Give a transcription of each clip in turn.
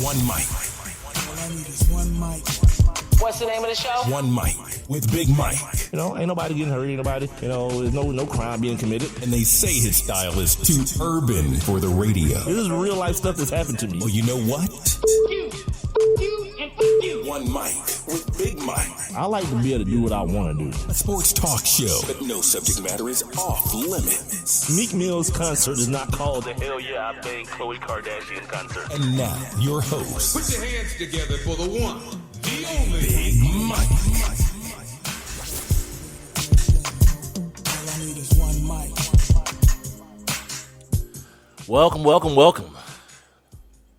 One mic. All I need is one mic. What's the name of the show? One mic with Big Mike. You know, ain't nobody getting hurt, ain't nobody, there's no crime being committed. And they say his style is too urban for the radio. This is real life stuff that's happened to me. Well, you know what? You, and you. One mic with Big Mike. I like to be able to do what I want to do. A sports talk show, but no subject matter is off limits. Meek Mill's concert is not called the Hell Yeah I Bang Khloe Kardashian concert. And now, your host, Put your hands together for the one, the only Big Mike. All I need is one mic. Welcome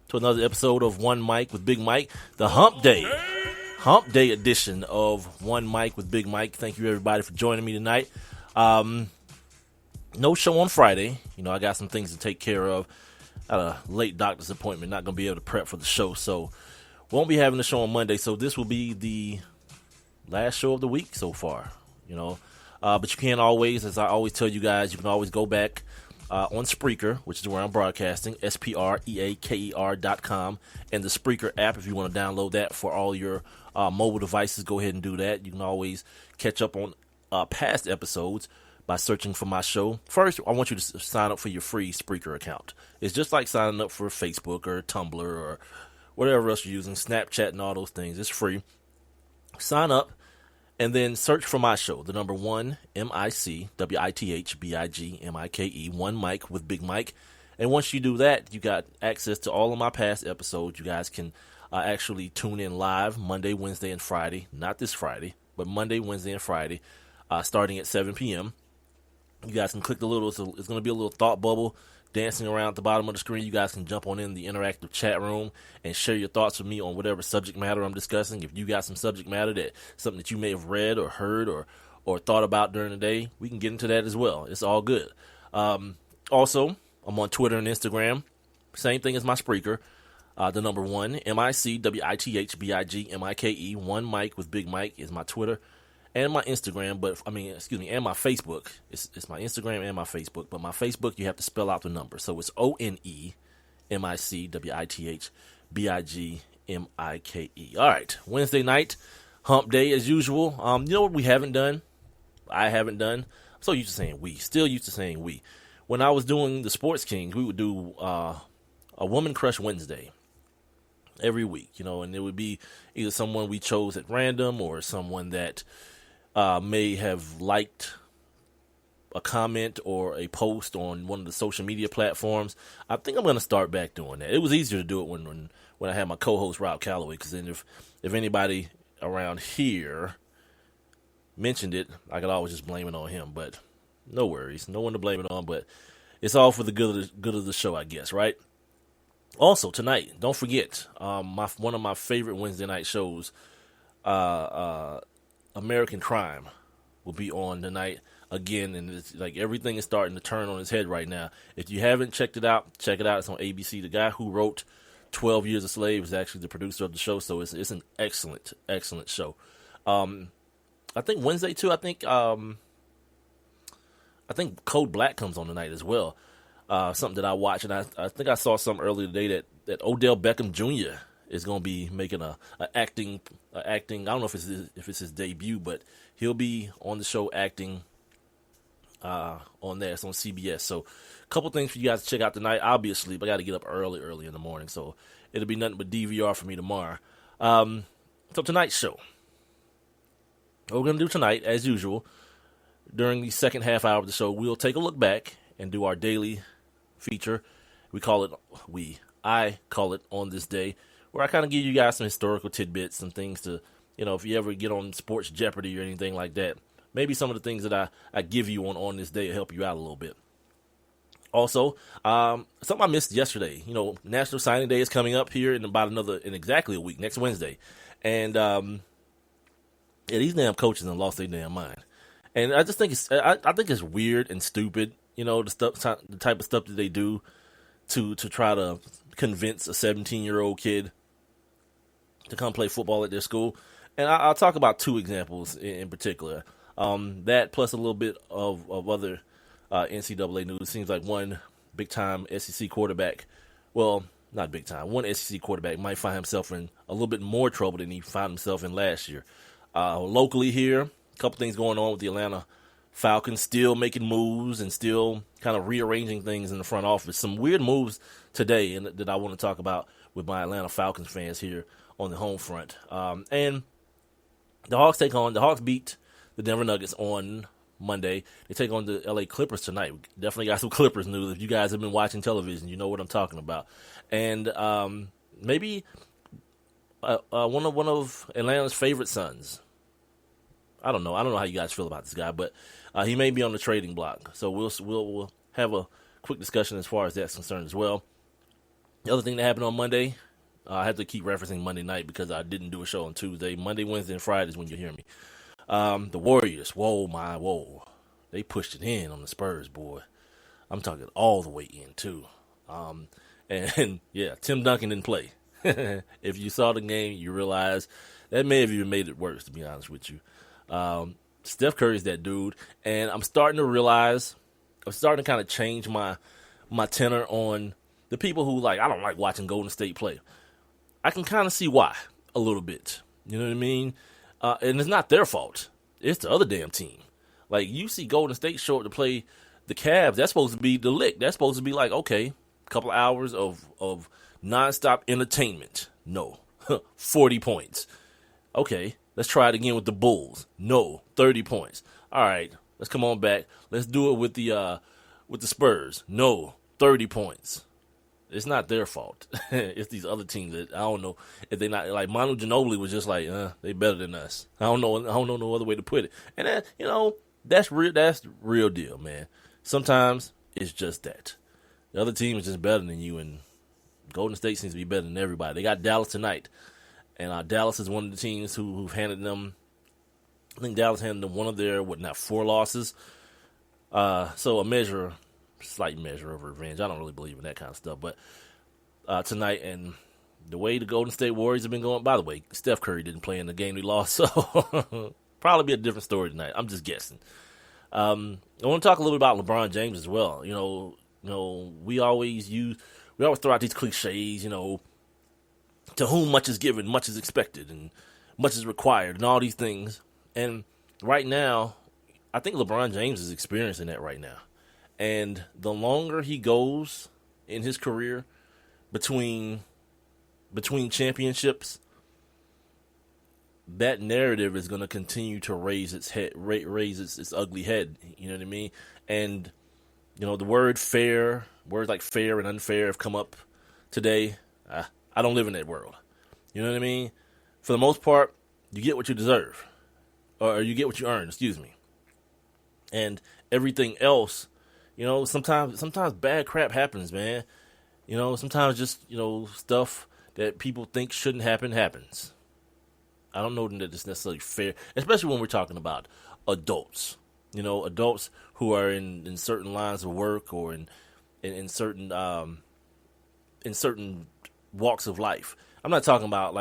to another episode of One Mic with Big Mike, the Hump Day edition of One Mic with Big Mike. Thank you everybody for joining me tonight. No show on Friday. I got some things to take care of. Had a late doctor's appointment, not going to be able to prep for the show, so won't be having the show on Monday. So this will be the last show of the week so far, but you can always, as I always tell you guys, you can always go back on Spreaker, which is where I'm broadcasting, SPREAKER.com, and the Spreaker app. If you want to download that for all your mobile devices, go ahead and do that. You can always catch up on past episodes by searching for my show. First, I want you to sign up for your free Spreaker account. It's just like signing up for Facebook or Tumblr or whatever else you're using, Snapchat and all those things. It's free. Sign up. And then search for my show, the number one, MIC, WITHBIGMIKE, One Mic with Big Mike. And once you do that, you got access to all of my past episodes. You guys can actually tune in live Monday, Wednesday, and Friday. Not this Friday, but Monday, Wednesday, and Friday, starting at 7 p.m. You guys can click the little, it's going to be a little thought bubble dancing around at the bottom of the screen. You guys can jump on in the interactive chat room and share your thoughts with me on whatever subject matter I'm discussing. If you got some subject matter something that you may have read or heard or thought about during the day, we can get into that as well. It's all good. Also, I'm on Twitter and Instagram. Same thing as my Spreaker. The number one, MIC, WITHBIGMIKE, One Mic with Big Mike is my Twitter and my Instagram, and my Facebook. It's my Instagram and my Facebook, but my Facebook, you have to spell out the number. So it's ONEMICWITHBIGMIKE. All right, Wednesday night, hump day as usual. You know what we haven't done? I haven't done. I'm so used to saying we. Still used to saying we. When I was doing the Sports Kings, we would do a Woman Crush Wednesday every week, and it would be either someone we chose at random or someone that may have liked a comment or a post on one of the social media platforms. I think I'm going to start back doing that. It was easier to do it when I had my co-host Rob Calloway, because then if anybody around here mentioned it, I could always just blame it on him. But no worries, no one to blame it on. But it's all for the good of the show, I guess, right? Also tonight, don't forget one of my favorite Wednesday night shows, American Crime, will be on tonight again, and it's like everything is starting to turn on its head right now. If you haven't checked it out, check it out. It's on ABC. The guy who wrote 12 Years a Slave is actually the producer of the show, so it's an excellent show. I think Wednesday too. I think Code Black comes on tonight as well. Something that I watch, and I think I saw something earlier today that Odell Beckham Jr. is going to be making a acting. I don't know if it's his debut, but he'll be on the show acting on there. It's on CBS. So a couple things for you guys to check out tonight. I'll be asleep. I got to get up early in the morning, so it'll be nothing but DVR for me tomorrow. So tonight's show, what we're going to do tonight, as usual, during the second half hour of the show, we'll take a look back and do our daily feature. I call it On This Day, where I kind of give you guys some historical tidbits, some things to, if you ever get on Sports Jeopardy or anything like that, maybe some of the things that I give you on This Day will help you out a little bit. Also, something I missed yesterday, National Signing Day is coming up here in exactly a week, next Wednesday. And these damn coaches have lost their damn mind. And I just think I think it's weird and stupid, the type of stuff that they do to try to convince a 17-year-old kid to come play football at their school. And I'll talk about two examples in particular. That plus a little bit of other NCAA news. It seems like one big-time SEC quarterback, well, not big time. One SEC quarterback might find himself in a little bit more trouble than he found himself in last year. Locally here, a couple things going on with the Atlanta Falcons, still making moves and still kind of rearranging things in the front office. Some weird moves today that I want to talk about with my Atlanta Falcons fans here on the home front. And the Hawks beat the Denver Nuggets on Monday. They take on the LA Clippers tonight. We definitely got some Clippers news. If you guys have been watching television, you know what I'm talking about. And maybe one of Atlanta's favorite sons. I don't know how you guys feel about this guy, but he may be on the trading block. So we'll have a quick discussion as far as that's concerned as well. The other thing that happened on Monday, I have to keep referencing Monday night because I didn't do a show on Tuesday. Monday, Wednesday, and Friday is when you hear me. The Warriors, whoa. They pushed it in on the Spurs, boy. I'm talking all the way in, too. And yeah, Tim Duncan didn't play. If you saw the game, you realize that may have even made it worse, to be honest with you. Steph Curry's that dude, and I'm starting to kind of change my tenor on the people who, like, I don't like watching Golden State play. I can kind of see why a little bit. You know what I mean? And it's not their fault. It's the other damn team. Like, you see Golden State show up to play the Cavs. That's supposed to be the lick. That's supposed to be like, okay, a couple of hours of nonstop entertainment. No. 40 points. Okay, let's try it again with the Bulls. No. 30 points. All right, let's come on back. Let's do it with the Spurs. No. 30 points. It's not their fault. It's these other teams that I don't know if they not like Manu Ginobili was just like, they better than us. I don't know no other way to put it. And that, that's real deal, man. Sometimes it's just that. The other team is just better than you, and Golden State seems to be better than everybody. They got Dallas tonight, and Dallas is one of the teams who've handed them. I think Dallas handed them one of their 4 losses. So a slight measure of revenge. I don't really believe in that kind of stuff, but tonight, and the way the Golden State Warriors have been going, by the way, Steph Curry didn't play in the game we lost, so probably be a different story tonight. I'm just guessing. I want to talk a little bit about LeBron James as well. We always throw out these cliches, to whom much is given, much is expected, and much is required, and all these things. And right now, I think LeBron James is experiencing that right now. And the longer he goes in his career between championships, that narrative is going to continue to raise its its ugly head. You know what I mean? And the words like fair and unfair have come up today. I don't live in that world. You know what I mean? For the most part, you get what you deserve, or you get what you earn. Excuse me. And everything else. Sometimes bad crap happens, man. Sometimes just, stuff that people think shouldn't happen happens. I don't know that it's necessarily fair, especially when we're talking about adults. Adults who are in certain lines of work or in certain walks of life. I'm not talking about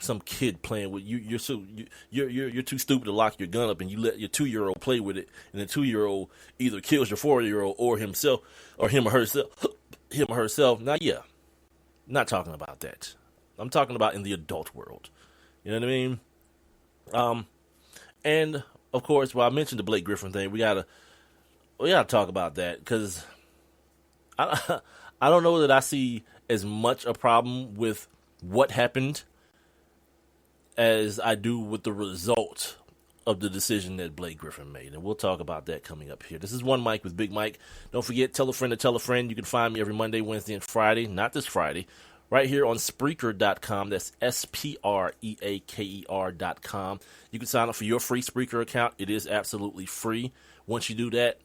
some kid playing with you. You're too stupid to lock your gun up, and you let your 2-year-old play with it, and the 2-year-old either kills your 4-year-old or him or herself. Now, yeah, not talking about that. I'm talking about in the adult world. You know what I mean? And of course, I mentioned the Blake Griffin thing. We gotta talk about that because I don't know that I see as much a problem with what happened as I do with the result of the decision that Blake Griffin made. And we'll talk about that coming up here. This is One Mic with Big Mike. Don't forget, tell a friend to tell a friend. You can find me every Monday, Wednesday, and Friday. Not this Friday. Right here on Spreaker.com. That's Spreaker.com. You can sign up for your free Spreaker account. It is absolutely free. Once you do that,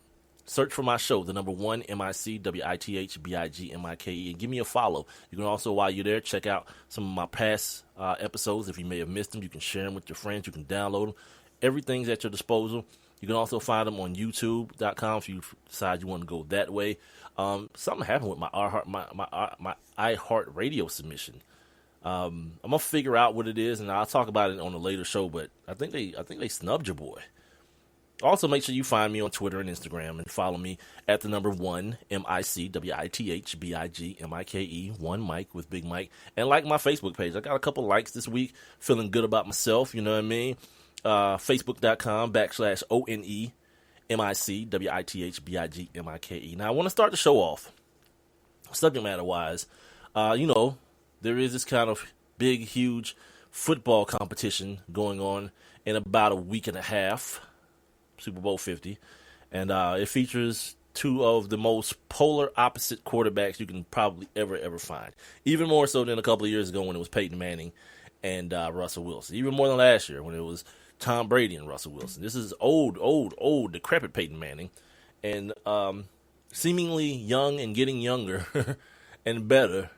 search for my show, the number 1 MIC, WITHBIGMIKE, and give me a follow. You can also, while you're there, check out some of my past episodes. If you may have missed them, you can share them with your friends. You can download them. Everything's at your disposal. You can also find them on YouTube.com if you decide you want to go that way. Something happened with my iHeart Radio submission. I'm gonna figure out what it is, and I'll talk about it on a later show. But I think they snubbed your boy. Also, make sure you find me on Twitter and Instagram and follow me at the number 1 MICWITHBIGMIKE 1 Mike with Big Mike, and like my Facebook page. I got a couple likes this week, feeling good about myself. You know what I mean? Facebook.com/ONE MICWITHBIGMIKE. Now I want to start the show off, subject matter wise. There is this kind of big, huge football competition going on in about a week and a half. Super Bowl 50, and it features two of the most polar opposite quarterbacks you can probably ever find. Even more so than a couple of years ago when it was Peyton Manning and Russell Wilson. Even more than last year when it was Tom Brady and Russell Wilson. This is old, decrepit Peyton Manning, and seemingly young and getting younger and better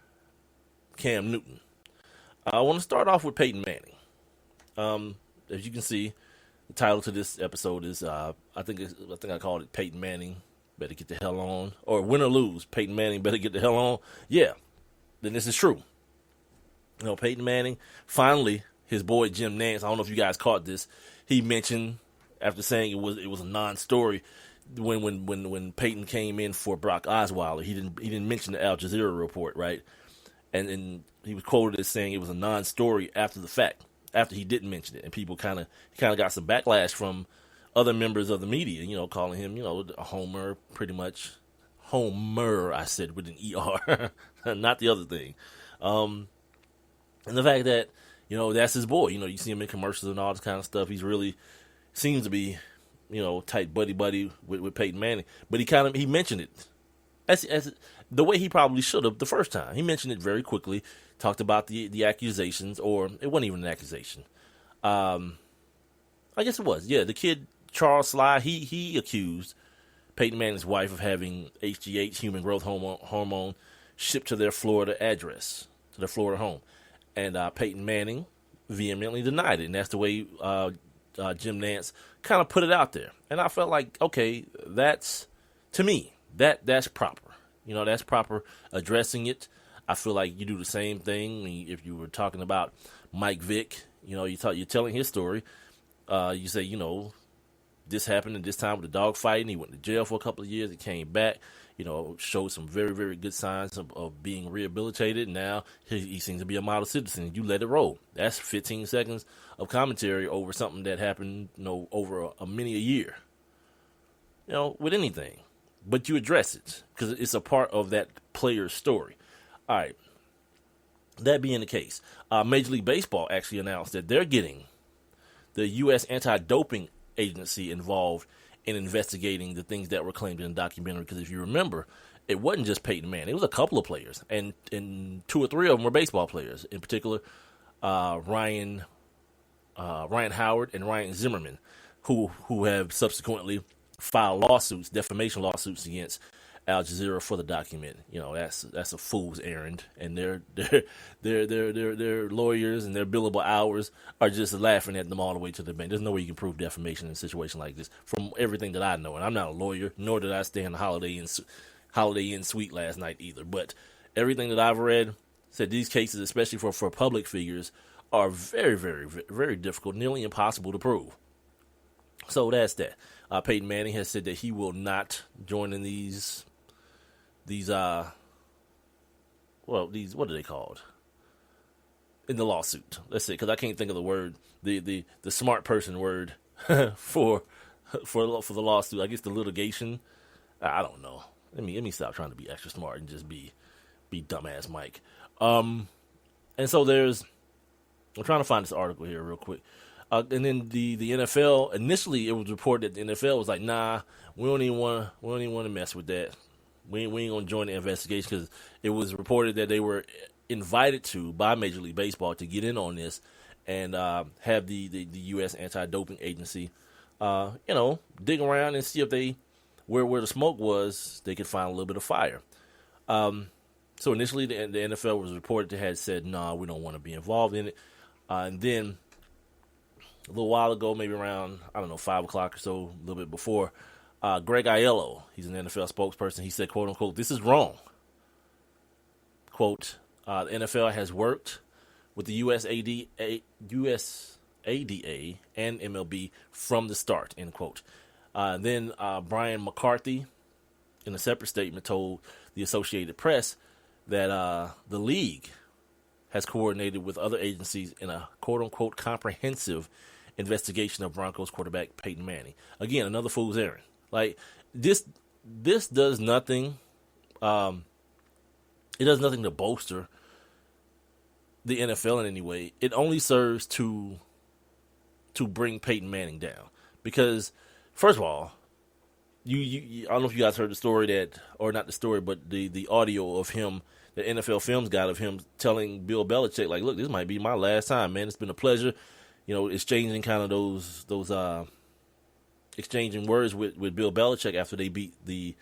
Cam Newton. I want to start off with Peyton Manning. As you can see, the title to this episode is I think I called it Peyton Manning better get the hell on, or win or lose, Peyton Manning better get the hell on. Yeah, then this is true. Peyton Manning finally, his boy Jim Nantz. I don't know if you guys caught this. He mentioned after saying it was a non-story when Peyton came in for Brock Osweiler. He didn't mention the Al Jazeera report, right? And he was quoted as saying it was a non-story after the fact. After he didn't mention it, and people kind of got some backlash from other members of the media, calling him, a homer, pretty much. Homer, I said with an ER, not the other thing. And the fact that, that's his boy. You see him in commercials and all this kind of stuff. He's really seems to be, tight buddy with Peyton Manning. But he mentioned it as the way he probably should have the first time. He mentioned it very quickly. Talked about the accusations, or it wasn't even an accusation. I guess it was. Yeah, the kid, Charles Sly, he accused Peyton Manning's wife of having HGH, human growth hormone, shipped to their Florida address, to their Florida home. And Peyton Manning vehemently denied it. And that's the way Jim Nantz kind of put it out there. And I felt like, okay, that's proper. That's proper addressing it. I feel like you do the same thing if you were talking about Mike Vick. You're telling his story. You say, this happened at this time with the dog fighting. He went to jail for a couple of years. He came back, showed some very, very good signs of being rehabilitated. Now he seems to be a model citizen. You let it roll. That's 15 seconds of commentary over something that happened, over many a year. With anything. But you address it because it's a part of that player's story. All right. That being the case, Major League Baseball actually announced that they're getting the U.S. Anti-Doping Agency involved in investigating the things that were claimed in the documentary. Because if you remember, it wasn't just Peyton Manning. It was a couple of players, and 2 or 3 of them were baseball players. In particular, Ryan Howard and Ryan Zimmerman, who have subsequently filed defamation lawsuits against Al Jazeera for the document. That's a fool's errand, and their lawyers and their billable hours are just laughing at them all the way to the bank. There's no way you can prove defamation in a situation like this, from everything that I know. And I'm not a lawyer, nor did I stay in the Holiday Inn suite last night either. But everything that I've read said these cases, especially for public figures, are very, very, very difficult, nearly impossible to prove. So that's that. Peyton Manning has said that he will not join in these what are they called? In the lawsuit. Let's see, because I can't think of the word, the smart person word for the lawsuit. I guess the litigation. I don't know. Let me stop trying to be extra smart and just be dumbass Mike. And so I'm trying to find this article here real quick. And then the NFL, initially it was reported that the NFL was like, nah, we don't even want to mess with that. We ain't going to join the investigation, because it was reported that they were invited to by Major League Baseball to get in on this and have the U.S. Anti-Doping Agency, dig around and see if they, where the smoke was, they could find a little bit of fire. So initially the NFL was reported to have said, nah, we don't want to be involved in it. And then a little while ago, maybe around, 5 o'clock or so, a little bit before, Greg Aiello, he's an NFL spokesperson, he said, quote unquote, this is wrong. Quote, the NFL has worked with the USADA and MLB from the start, end quote. Then Brian McCarthy, in a separate statement, told the Associated Press that the league has coordinated with other agencies in a quote-unquote comprehensive investigation of Broncos quarterback Peyton Manning. Again, another fool's errand. Like, this does nothing. It does nothing to bolster the NFL in any way. It only serves to bring Peyton Manning down. Because, first of all, you I don't know if you guys heard the story or not the story, but the audio of him, the NFL Films got of him telling Bill Belichick, like, look, this might be my last time, man. It's been a pleasure, exchanging kind of those exchanging words with Bill Belichick after they beat the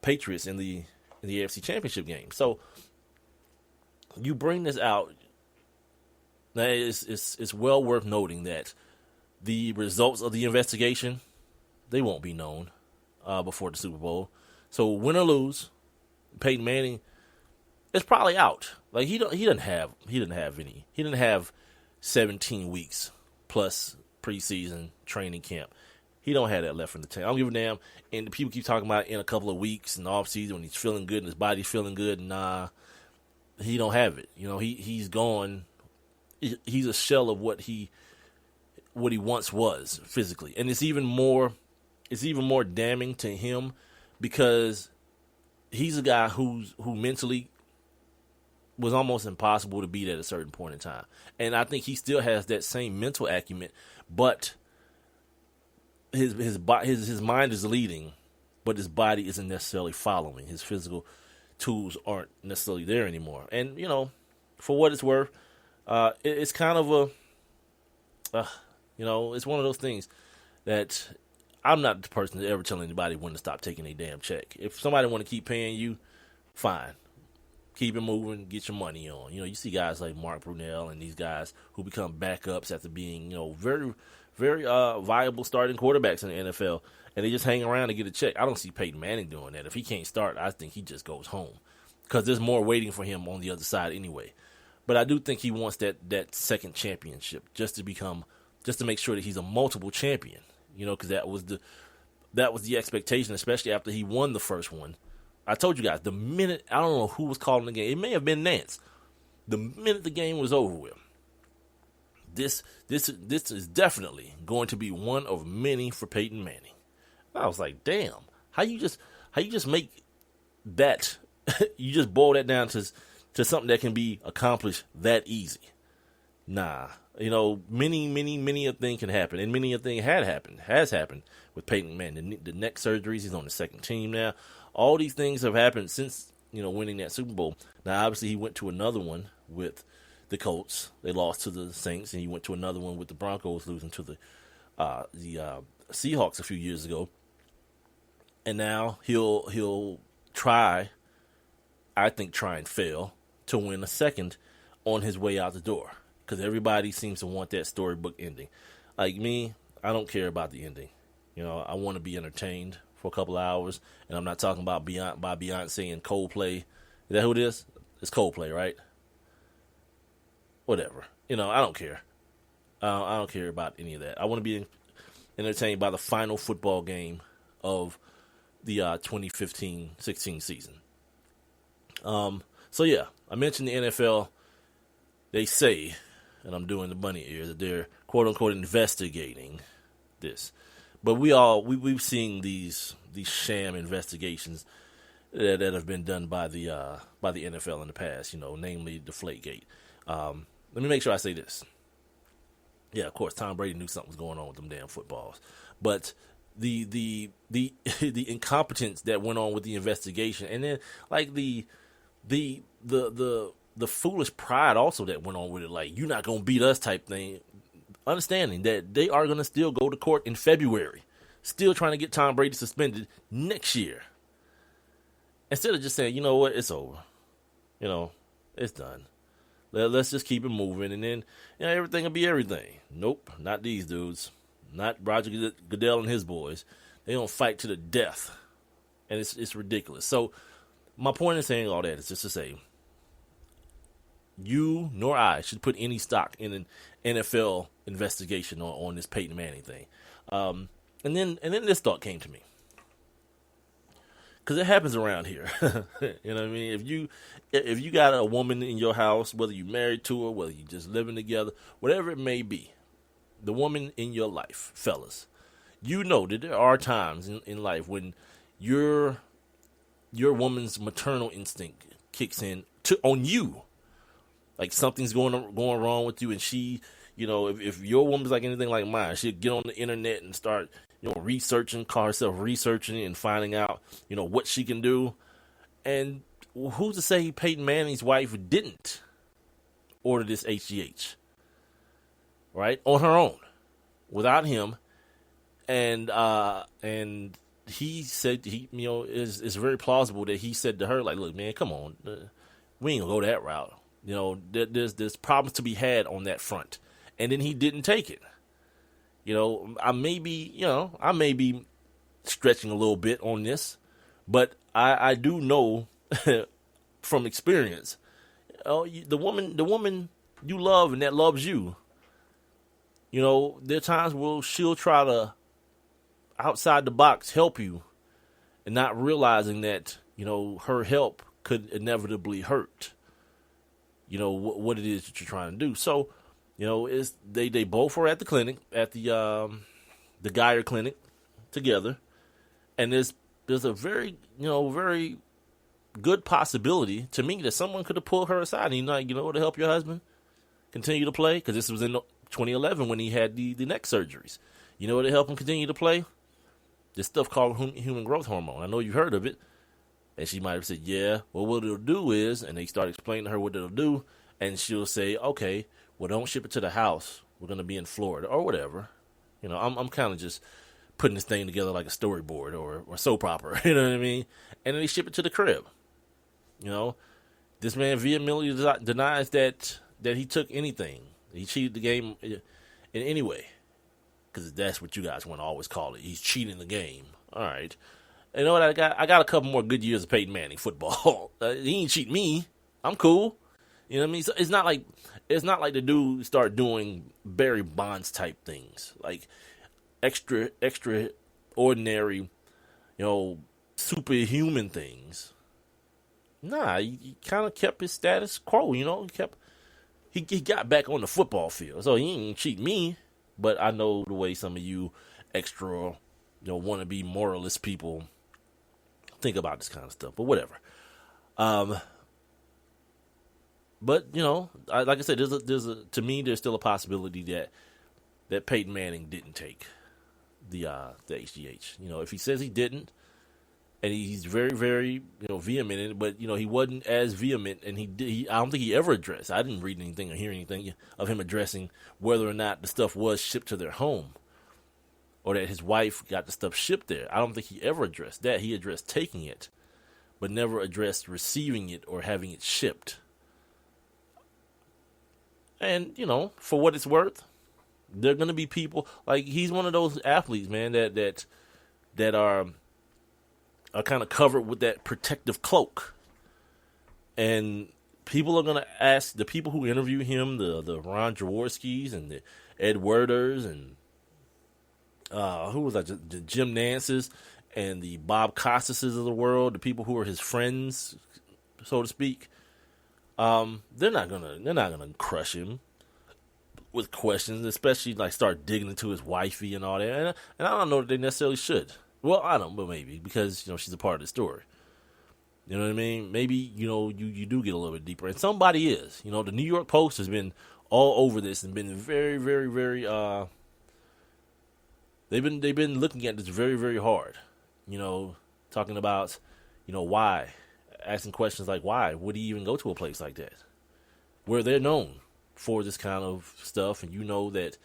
Patriots in the AFC Championship game. So you bring this out. Now it's well worth noting that the results of the investigation, they won't be known before the Super Bowl. So win or lose, Peyton Manning is probably out. Like he didn't have 17 weeks plus preseason training camp. He don't have that left in the tank. I don't give a damn. And the people keep talking about in a couple of weeks in the offseason when he's feeling good and his body's feeling good. Nah, he don't have it. He's gone. He's a shell of what he once was physically, and it's even more damning to him because he's a guy who mentally was almost impossible to beat at a certain point in time, and I think he still has that same mental acumen, but his mind is leading, but his body isn't necessarily following. His physical tools aren't necessarily there anymore, and for what it's worth, it's kind of it's one of those things that I'm not the person to ever tell anybody when to stop taking a damn check. If somebody want to keep paying you, fine. Keep it moving, get your money on. You see guys like Mark Brunell and these guys who become backups after being, very, very viable starting quarterbacks in the NFL, and they just hang around to get a check. I don't see Peyton Manning doing that. If he can't start, I think he just goes home because there's more waiting for him on the other side anyway. But I do think he wants that second championship just to make sure that he's a multiple champion, because that was the expectation, especially after he won the first one. I told you guys, the minute, I don't know who was calling the game, it may have been Nance. The minute the game was over with, this is definitely going to be one of many for Peyton Manning. I was like, damn, how you just make that, you just boil that down to something that can be accomplished that easy. Nah, many a thing can happen, and many a thing has happened with Peyton Manning. The neck surgeries, he's on the second team now. All these things have happened since, winning that Super Bowl. Now, obviously, he went to another one with the Colts. They lost to the Saints, and he went to another one with the Broncos, losing to the Seahawks a few years ago. And now he'll try and fail to win a second on his way out the door. Because everybody seems to want that storybook ending. Like me, I don't care about the ending. I want to be entertained for a couple of hours. And I'm not talking about by Beyonce and Coldplay. Is that who it is? It's Coldplay, right? Whatever. I don't care. I don't care about any of that. I want to be entertained by the final football game of the 2015-16 season. So, yeah, I mentioned the NFL. They say, and I'm doing the bunny ear, that they're quote-unquote investigating this. But we've seen these sham investigations that have been done by the NFL in the past, namely Deflategate. Let me make sure I say this. Yeah, of course, Tom Brady knew something was going on with them damn footballs. But the incompetence that went on with the investigation, and then like the foolish pride also that went on with it, like, you're not going to beat us type thing, understanding that they are going to still go to court in February, still trying to get Tom Brady suspended next year. Instead of just saying, you know what, it's over. It's done. Let's just keep it moving, and then everything will be everything. Nope, not these dudes. Not Roger Goodell and his boys. They don't fight to the death, and it's ridiculous. So my point in saying all that is just to say, you nor I should put any stock in an NFL investigation on this Peyton Manning thing. And then this thought came to me. Because it happens around here. You know what I mean? If you got a woman in your house, whether you're married to her, whether you're just living together, whatever it may be, the woman in your life, fellas, you know that there are times in life when your woman's maternal instinct kicks in on you. Like something's going wrong with you, and she, if your woman's like anything like mine, she'll get on the internet and start, researching, call herself researching and finding out, what she can do. And who's to say Peyton Manning's wife didn't order this HGH, right, on her own, without him, and he said it's very plausible that he said to her, like, look, man, come on, we ain't gonna go that route. There's problems to be had on that front, and then he didn't take it. I may be stretching a little bit on this, but I do know from experience, the woman you love and that loves you, there are times where she'll try to outside the box help you, and not realizing that her help could inevitably hurt what it is that you're trying to do. So is they both were at the clinic, at the Geyer clinic together, and there's a very very good possibility to me that someone could have pulled her aside and to help your husband continue to play, because this was in 2011 when he had the neck surgeries. To help him continue to play, this stuff called human growth hormone. I know you've heard of it. And she might have said, yeah, well, what it'll do is, and they start explaining to her what it'll do, and she'll say, okay, well, don't ship it to the house. We're going to be in Florida, or whatever. I'm kind of just putting this thing together like a storyboard or soap opera, you know what I mean? And then they ship it to the crib. This man vehemently denies that he took anything. He cheated the game in any way, because that's what you guys want to always call it. He's cheating the game. All right. You know what? I got a couple more good years of Peyton Manning football. He ain't cheat me. I'm cool. You know what I mean? So it's not like the dude start doing Barry Bonds type things, like extra ordinary, superhuman things. Nah, he kind of kept his status quo. He got back on the football field, so he ain't cheat me. But I know the way some of you extra, wannabe moralist people think about this kind of stuff, but whatever. But like I said, to me, there's still a possibility that Peyton Manning didn't take the HGH. If he says he didn't, and he's very, very vehement in it, but he wasn't as vehement, and I don't think he ever addressed. I didn't read anything or hear anything of him addressing whether or not the stuff was shipped to their home, or that his wife got the stuff shipped there. I don't think he ever addressed that. He addressed taking it, but never addressed receiving it or having it shipped. And, for what it's worth, there are going to be people, like, he's one of those athletes, man, that are kind of covered with that protective cloak. And people are going to ask, the people who interview him, the Ron Jaworskis and the Ed Werders and who was that? The Jim Nances and the Bob Costases of the world, the people who are his friends, so to speak. They're not gonna crush him with questions, especially like start digging into his wifey and all that. And I don't know that they necessarily should. Well, I don't, but maybe because she's a part of the story. You know what I mean? Maybe you do get a little bit deeper, and somebody is. The New York Post has been all over this and been very, very, very. They've been looking at this very, very hard. Talking about why, asking questions like why would he even go to a place like that, where they're known for this kind of stuff, and that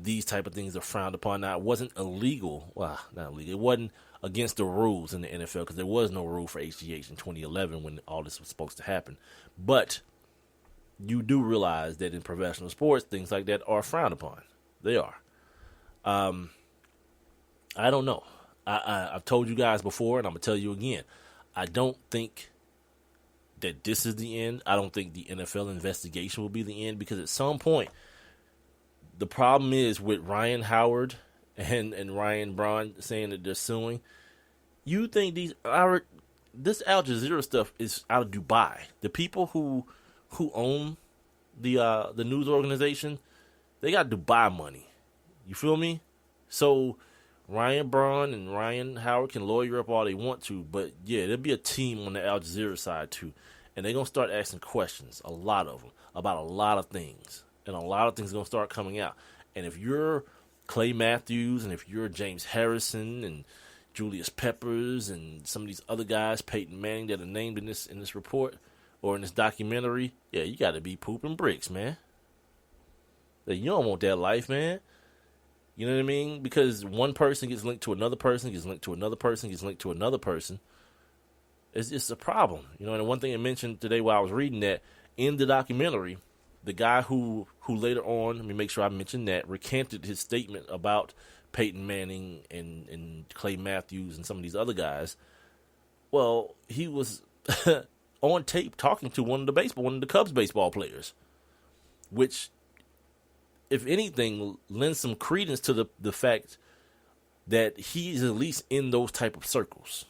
these type of things are frowned upon. Now, it wasn't illegal. Well, not illegal. It wasn't against the rules in the NFL, because there was no rule for HGH in 2011 when all this was supposed to happen. But you do realize that in professional sports, things like that are frowned upon. They are. I don't know. I've told you guys before, and I'm going to tell you again. I don't think that this is the end. I don't think the NFL investigation will be the end, because at some point, the problem is with Ryan Howard and Ryan Braun saying that they're suing. You think this Al Jazeera stuff is out of Dubai? The people who own the news organization, they got Dubai money. You feel me? So Ryan Braun and Ryan Howard can lawyer up all they want to, but yeah, there'll be a team on the Al Jazeera side too, and they're gonna start asking questions, a lot of them, about a lot of things, and a lot of things are gonna start coming out. And if you're Clay Matthews, and if you're James Harrison and Julius Peppers and some of these other guys, Peyton Manning, that are named in this report or in this documentary, yeah, you got to be pooping bricks, man. You don't want that life, man. You know what I mean? Because one person gets linked to another person, gets linked to another person, gets linked to another person. It's just a problem. You know, and one thing I mentioned today while I was reading that, in the documentary, the guy who later on, let me make sure I mention that, recanted his statement about Peyton Manning and Clay Matthews and some of these other guys. Well, he was on tape talking to one of the Cubs baseball players, which, if anything, lends some credence to the fact that he's at least in those type of circles.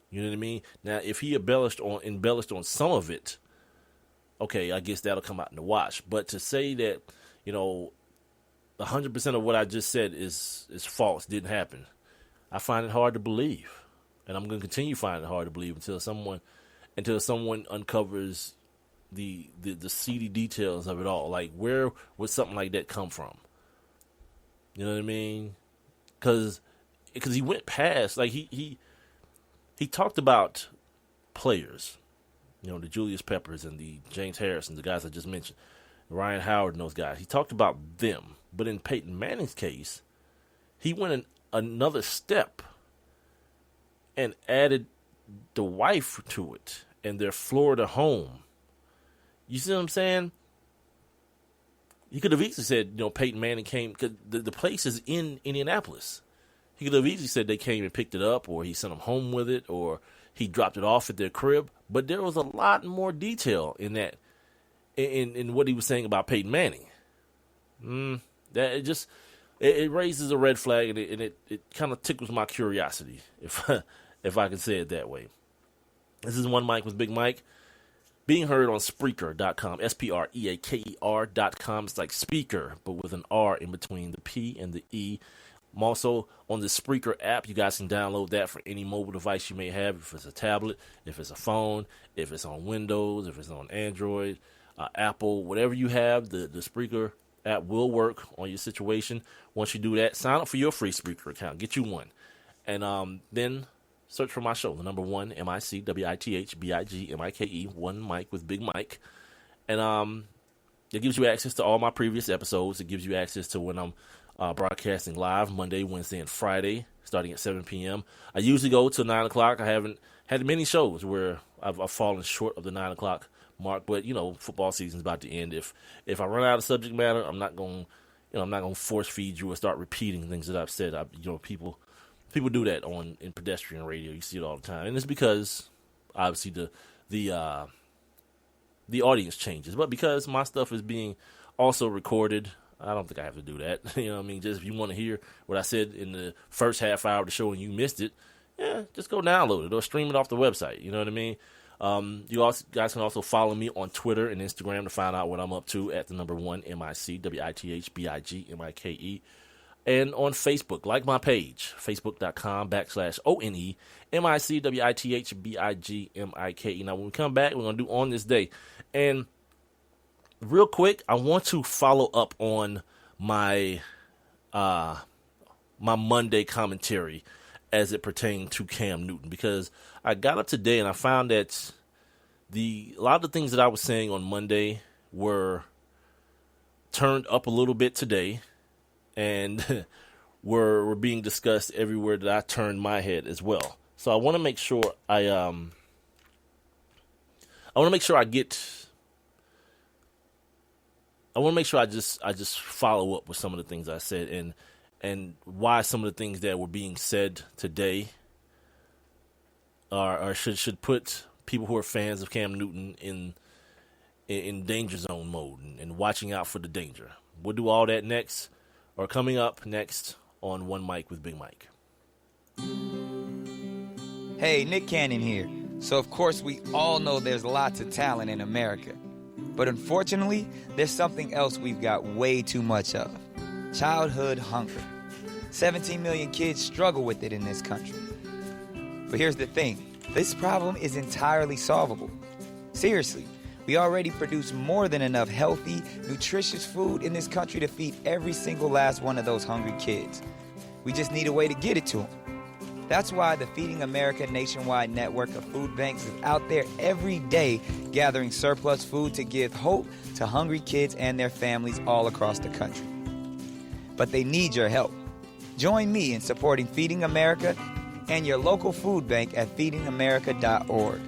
You know what I mean? Now, if he embellished on some of it, okay, I guess that'll come out in the wash. But to say that, 100% of what I just said is false, didn't happen, I find it hard to believe. And I'm going to continue finding it hard to believe until someone uncovers the seedy details of it all. Like, where would something like that come from? You know what I mean? Because he went past, like, he talked about players, the Julius Peppers and the James Harrison, the guys I just mentioned, Ryan Howard and those guys. He talked about them. But in Peyton Manning's case, he went another step and added the wife to it and their Florida home. You see what I'm saying? He could have easily said, Peyton Manning came, because the place is in Indianapolis. He could have easily said they came and picked it up, or he sent them home with it, or he dropped it off at their crib. But there was a lot more detail in that, in what he was saying about Peyton Manning. That it raises a red flag, and it kind of tickles my curiosity, if I can say it that way. This is One Mic with Big Mike, being heard on Spreaker.com, Spreaker.com. It's like speaker, but with an R in between the P and the E. I'm also on the Spreaker app. You guys can download that for any mobile device you may have, if it's a tablet, if it's a phone, if it's on Windows, if it's on Android, Apple, whatever you have, the Spreaker app will work on your situation. Once you do that, sign up for your free Spreaker account. Get you one. And then search for my show, the number one, MICWITHBIGMIKE, One Mic with Big Mike. And it gives you access to all my previous episodes. It gives you access to when I'm broadcasting live Monday, Wednesday, and Friday, starting at 7 p.m. I usually go to 9 o'clock. I haven't had many shows where I've fallen short of the 9 o'clock mark, but football season's about to end. If I run out of subject matter, I'm not going to force feed you or start repeating things that I've said. People do that in pedestrian radio. You see it all the time, and it's because obviously the audience changes, but because my stuff is being also recorded, I don't think I have to do that. You know what I mean? Just if you want to hear what I said in the first half hour of the show and you missed it, yeah, just go download it or stream it off the website. You know what I mean? You guys can also follow me on Twitter and Instagram to find out what I'm up to at the number one, MICWITHBIGMIKE. And on Facebook, like my page, facebook.com/ONE MICWITHBIGMIKE. Now, when we come back, we're going to do On This Day. And real quick, I want to follow up on my my Monday commentary as it pertained to Cam Newton, because I got up today and I found that a lot of the things that I was saying on Monday were turned up a little bit today, and were being discussed everywhere that I turned my head as well. So I want to make sure I just follow up with some of the things I said and why some of the things that were being said today should put people who are fans of Cam Newton in danger zone mode and watching out for the danger. We'll do all that next, or coming up next on One Mic with Big Mike. Hey, Nick Cannon here. So of course we all know there's lots of talent in America. But unfortunately, there's something else we've got way too much of. Childhood hunger. 17 million kids struggle with it in this country. But here's the thing. This problem is entirely solvable. Seriously, we already produce more than enough healthy, nutritious food in this country to feed every single last one of those hungry kids. We just need a way to get it to them. That's why the Feeding America nationwide network of food banks is out there every day gathering surplus food to give hope to hungry kids and their families all across the country. But they need your help. Join me in supporting Feeding America and your local food bank at feedingamerica.org.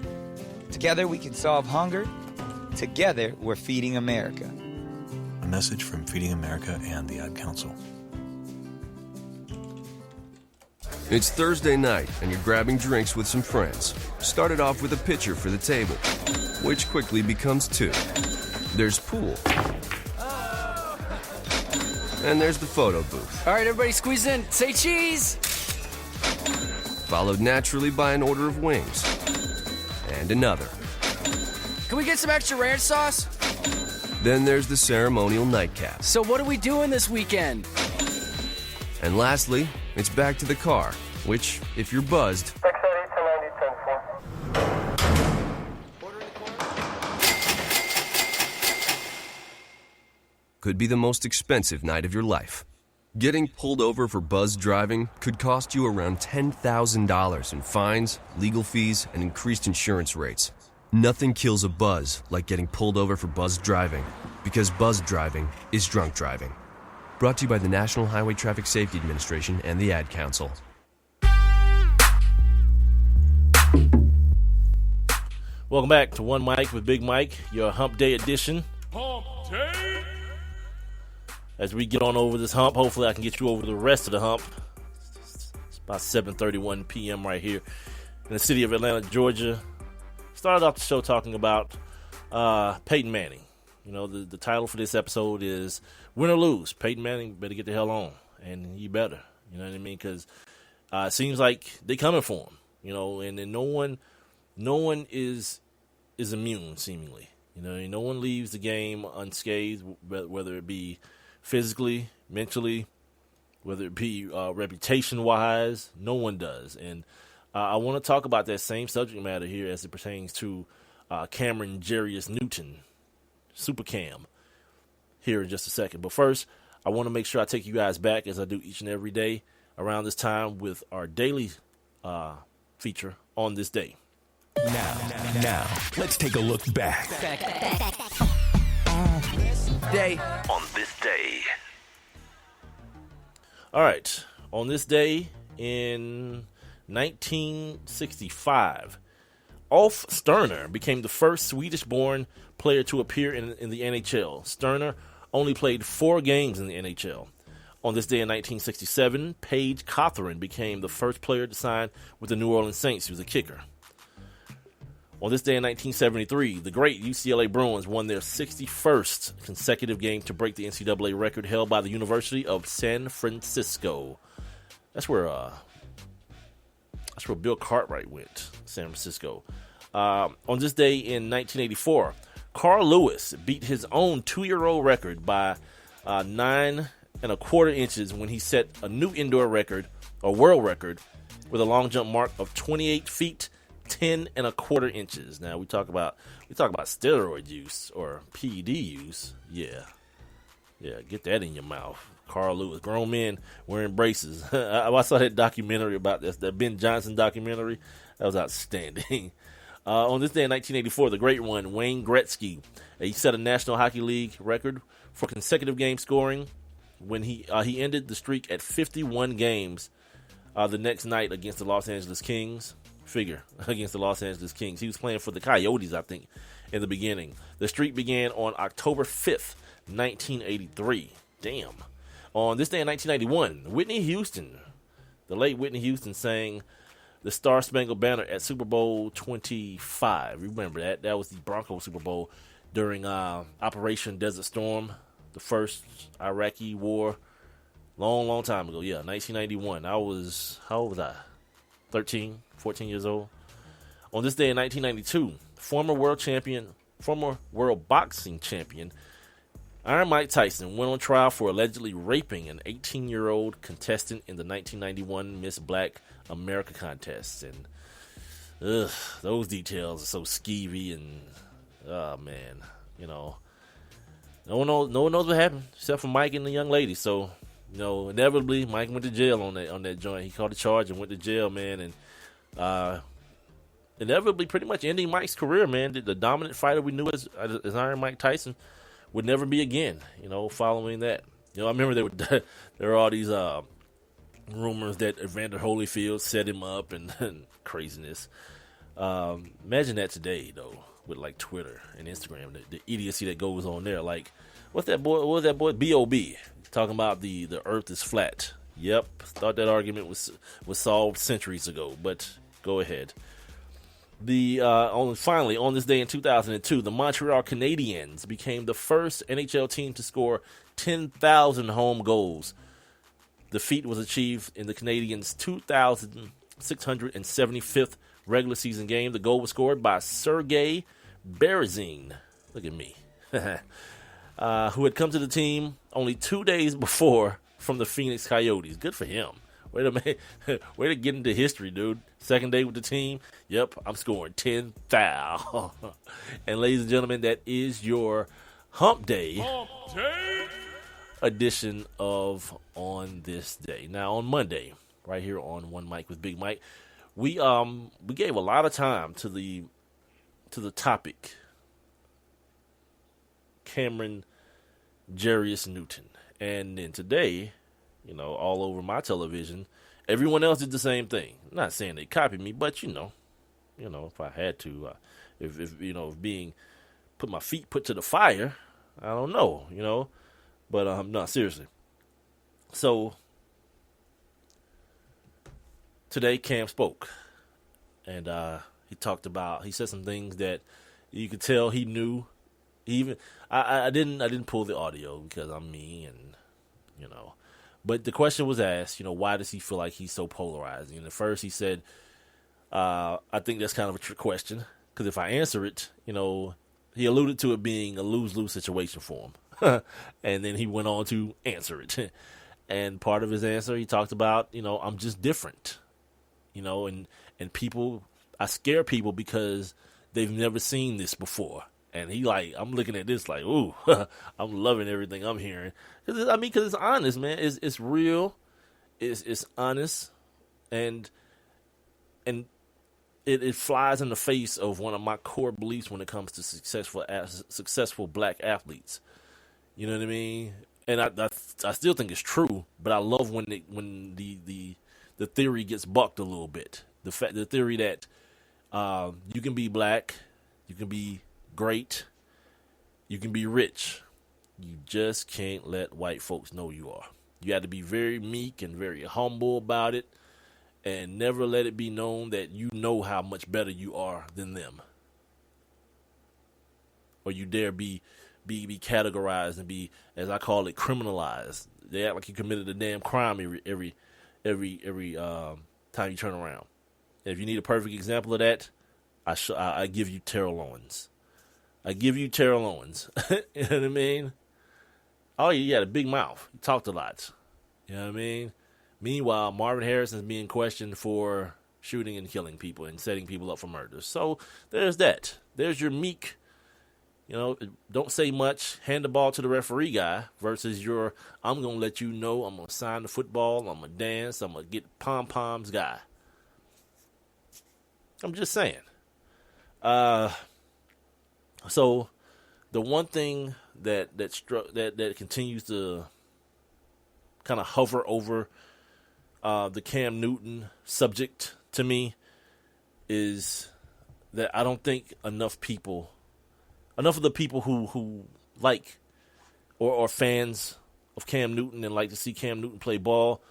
Together we can solve hunger. Together we're Feeding America. A message from Feeding America and the Ad Council. It's Thursday night, and you're grabbing drinks with some friends. Started off with a pitcher for the table, which quickly becomes two. There's pool. And there's the photo booth. All right, everybody squeeze in. Say cheese! Followed naturally by an order of wings. And another. Can we get some extra ranch sauce? Then there's the ceremonial nightcap. So what are we doing this weekend? And lastly, it's back to the car, which, if you're buzzed, could be the most expensive night of your life. Getting pulled over for buzz driving could cost you around $10,000 in fines, legal fees, and increased insurance rates. Nothing kills a buzz like getting pulled over for buzz driving, because buzz driving is drunk driving. Brought to you by the National Highway Traffic Safety Administration and the Ad Council. Welcome back to One Mic with Big Mike, your Hump Day edition. Hump Day. As we get on over this hump, hopefully I can get you over the rest of the hump. It's about 7:31 p.m. right here in the city of Atlanta, Georgia. Started off the show talking about Peyton Manning. You know, the title for this episode is Win or Lose. Peyton Manning better get the hell on, and he better. You know what I mean? Because it seems like they coming for him. You know, and no one is immune, seemingly. You know, no one leaves the game unscathed, whether it be physically, mentally, whether it be reputation-wise. No one does. And I want to talk about that same subject matter here as it pertains to Cameron Jarius Newton, Super Cam, here in just a second. But first, I want to make sure I take you guys back, as I do each and every day around this time, with our daily feature on this day. Now, let's take a look back. Day. On this day. All right. On this day in 1965, Ulf Sterner became the first Swedish-born player to appear in the NHL. Sterner only played 4 games in the NHL. On this day in 1967, Paige Cawthorn became the first player to sign with the New Orleans Saints. He was a kicker. On this day in 1973, the great UCLA Bruins won their 61st consecutive game to break the NCAA record held by the University of San Francisco. That's where Bill Cartwright went, San Francisco. On this day in 1984, Carl Lewis beat his own 2-year-old record by 9 1/4 inches when he set a new indoor record, or world record, with a long jump mark of 28 feet 10 1/4 inches. Now we talk about steroid use or PED use. Yeah, get that in your mouth. Carl Lewis, grown men wearing braces. I saw that documentary about this, that Ben Johnson documentary. That was outstanding. On this day in 1984, the great one, Wayne Gretzky, he set a National Hockey League record for consecutive game scoring when he ended the streak at 51 games the next night against the Los Angeles Kings. Against the Los Angeles Kings. He was playing for the Coyotes, I think, in the beginning. The streak began on October 5th, 1983. Damn. On this day in 1991, Whitney Houston, the late Whitney Houston, sang the Star Spangled Banner at Super Bowl 25. Remember that? That was the Broncos Super Bowl during Operation Desert Storm, the first Iraqi war, long time ago. Yeah, 1991. How old was I? 13, 14 years old. On this day in 1992, former world boxing champion Iron Mike Tyson went on trial for allegedly raping an 18-year-old contestant in the 1991 Miss Black America contest. And those details are so skeevy and, oh, man, no one knows what happened except for Mike and the young lady. So, inevitably, Mike went to jail on that joint. He caught a charge and went to jail, man, and inevitably pretty much ending Mike's career, man. The dominant fighter we knew as Iron Mike Tyson would never be again, following that. I remember there were all these rumors that Evander Holyfield set him up and craziness. Imagine that today, though, with like Twitter and Instagram, the idiocy that goes on there. Like, what was that boy? B.O.B. talking about the earth is flat. Yep, thought that argument was solved centuries ago, but go ahead. Finally, on this day in 2002, the Montreal Canadiens became the first NHL team to score 10,000 home goals. The feat was achieved in the Canadiens' 2,675th regular season game. The goal was scored by Sergei Berezin. Look at me. Who had come to the team only 2 days before from the Phoenix Coyotes. Good for him. Way to get into history, dude. Second day with the team. Yep, I'm scoring 10,000. And ladies and gentlemen, that is your Hump Day edition of On This Day. Now, on Monday, right here on One Mic with Big Mike, we gave a lot of time to the topic Cameron Jarius Newton. And then today, all over my television, everyone else did the same thing. I'm not saying they copied me, but if I had to, if being put my feet put to the fire, I don't know, but no, seriously. So today Cam spoke, and he said some things that you could tell he knew. I didn't pull the audio because I'm me, and but the question was asked, why does he feel like he's so polarizing? And at first he said, I think that's kind of a trick question, because if I answer it, he alluded to it being a lose-lose situation for him. And then he went on to answer it. And part of his answer, he talked about, I'm just different, and people, I scare people because they've never seen this before. And I'm looking at this like, ooh, I'm loving everything I'm hearing. Because it's honest, man. It's real. It's honest. And it flies in the face of one of my core beliefs when it comes to successful black athletes. You know what I mean? And I still think it's true, but I love when the theory gets bucked a little bit. The theory that you can be black, you can be great, you can be rich. You just can't let white folks know you are. You have to be very meek and very humble about it, and never let it be known that you know how much better you are than them, or you dare be categorized and be, as I call it, criminalized. They act like you committed a damn crime every time you turn around. And if you need a perfect example of that, I give you Terrell Owens. I give you Terrell Owens. You know what I mean? Oh, he had a big mouth. He talked a lot. You know what I mean? Meanwhile, Marvin Harrison's being questioned for shooting and killing people and setting people up for murder. So there's that. There's your meek, don't say much, hand the ball to the referee guy versus your, I'm going to let you know, I'm going to sign the football, I'm going to dance, I'm going to get pom-poms guy. I'm just saying. So the one thing that continues to kind of hover over the Cam Newton subject to me is that I don't think enough of the people who like or are fans of Cam Newton and like to see Cam Newton play ball,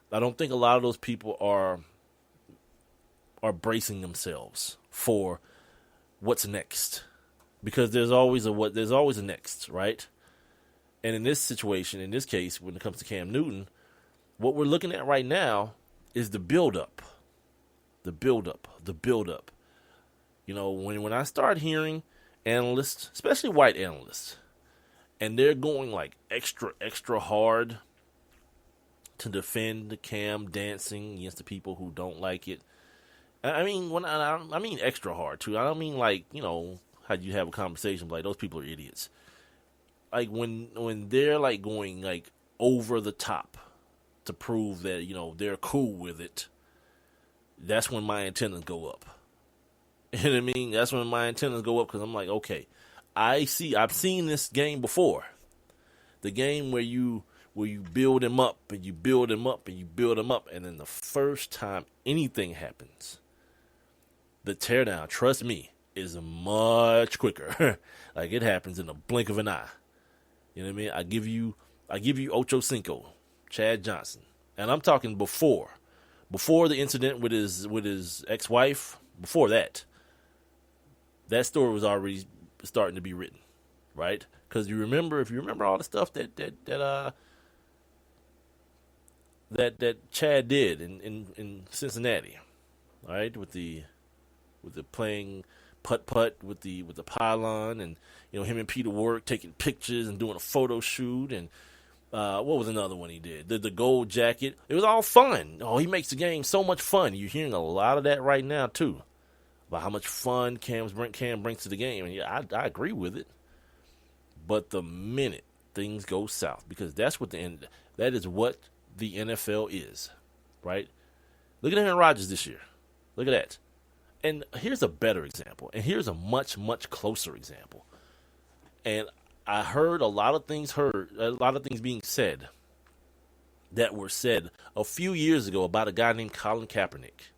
I don't think a lot of those people are are bracing themselves for what's next, because there's always a next, right? And in this situation, in this case, when it comes to Cam Newton, what we're looking at right now is the build-up. You know, when I start hearing analysts, especially white analysts, and they're going like extra hard to defend Cam dancing against the people who don't like it. I mean, I mean extra hard too. I don't mean like, you know, how you have a conversation like those people are idiots. Like when they're like going like over the top to prove that, you know, they're cool with it, that's when my antennas go up. You know what I mean? That's when my antennas go up, because I'm like, okay, I've seen this game before. The game where you build him up and you build him up and you build him up, and then the first time anything happens, the teardown, trust me, is much quicker. Like, it happens in the blink of an eye. You know what I mean? I give you Ocho Cinco, Chad Johnson, and I'm talking before the incident with his ex-wife. Before that story was already starting to be written, right? Because if you remember all the stuff that Chad did in Cincinnati, all right, with the playing putt with the pylon, and you know, him and Peter Work taking pictures and doing a photo shoot, and what was another one he did? The gold jacket. It was all fun. Oh, he makes the game so much fun. You're hearing a lot of that right now too, about how much fun Cam brings to the game, and yeah, I agree with it. But the minute things go south, because that is what the NFL is, right? Look at Aaron Rodgers this year. Look at that. And here's a better example, and here's a much, much closer example. And I heard a lot of things being said that were said a few years ago about a guy named Colin Kaepernick.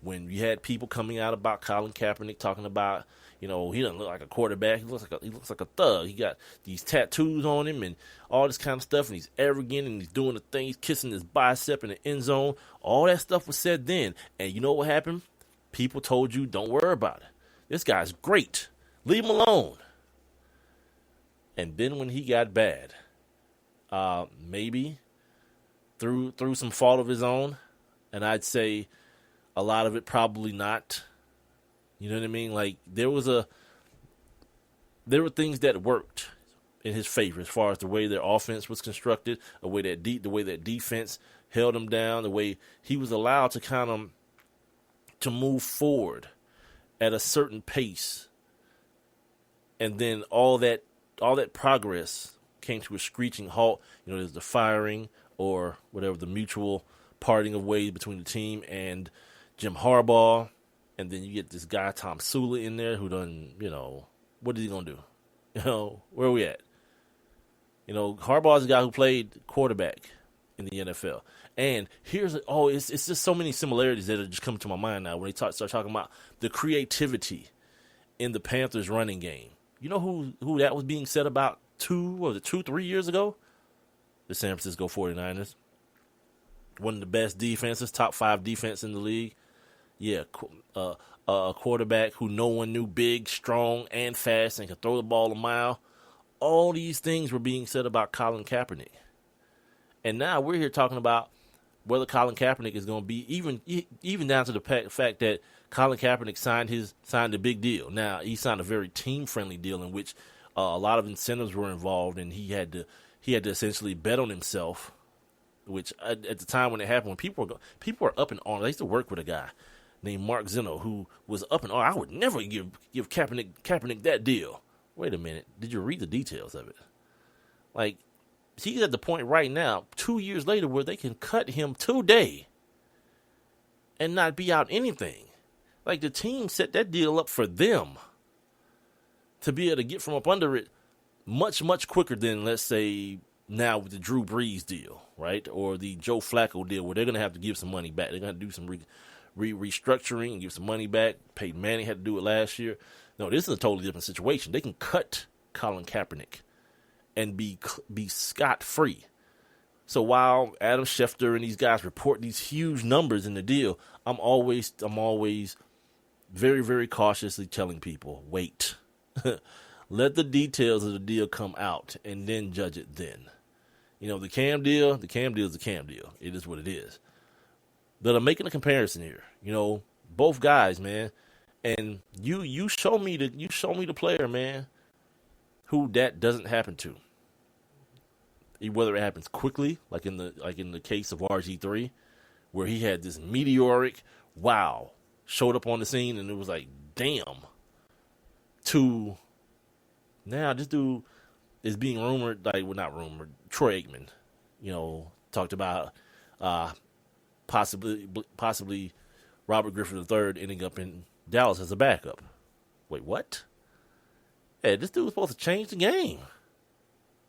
When you had people coming out about Colin Kaepernick talking about, you know, he doesn't look like a quarterback. He looks like a thug. He got these tattoos on him and all this kind of stuff, and he's arrogant and he's doing the thing. He's kissing his bicep in the end zone. All that stuff was said then. And you know what happened? People told you, don't worry about it. This guy's great. Leave him alone. And then when he got bad, maybe through some fault of his own, and I'd say a lot of it probably not. You know what I mean? Like, there were things that worked in his favor as far as the way their offense was constructed, the way that defense held him down, the way he was allowed to kind of to move forward at a certain pace. And then all that progress came to a screeching halt. You know, there's the firing or whatever, the mutual parting of ways between the team and Jim Harbaugh. And then you get this guy, Tom Sula, in there who done, you know, what is he going to do? You know, where are we at? You know, Harbaugh's a guy who played quarterback in the NFL. And it's just so many similarities that are just coming to my mind now when they start talking about the creativity in the Panthers running game. You know who that was being said about 3 years ago? The San Francisco 49ers. One of the best defenses, top 5 defense in the league. Yeah, a quarterback who no one knew, big, strong, and fast, and could throw the ball a mile. All these things were being said about Colin Kaepernick. And now we're here talking about whether Colin Kaepernick is going to be, even down to the fact that Colin Kaepernick signed a big deal. Now, he signed a very team-friendly deal in which a lot of incentives were involved, and he had to essentially bet on himself, which at the time when it happened, when people were up in arms. I used to work with a guy named Mark Zeno who was up in arms. I would never give Kaepernick that deal. Wait a minute. Did you read the details of it? Like, he's at the point right now, 2 years later, where they can cut him today and not be out anything. Like, the team set that deal up for them to be able to get from up under it much, much quicker than, let's say, now with the Drew Brees deal, right? Or the Joe Flacco deal, where they're going to have to give some money back. They're going to do some restructuring and give some money back. Peyton Manning had to do it last year. No, this is a totally different situation. They can cut Colin Kaepernick and be scot-free So while Adam Schefter and these guys report these huge numbers in the deal, I'm always very, very cautiously telling people, wait. Let the details of the deal come out and then judge it then. You know, the Cam deal is the Cam deal. It is what it is. But I'm making a comparison here. You know, both guys, man. And you show me the player, man, who that doesn't happen to. Whether it happens quickly, like in the case of RG3, where he had this meteoric showed up on the scene and it was like, damn. To now this dude is being rumored, not rumored, Troy Aikman, you know, talked about possibly Robert Griffin III ending up in Dallas as a backup. Wait, what? Hey, this dude was supposed to change the game.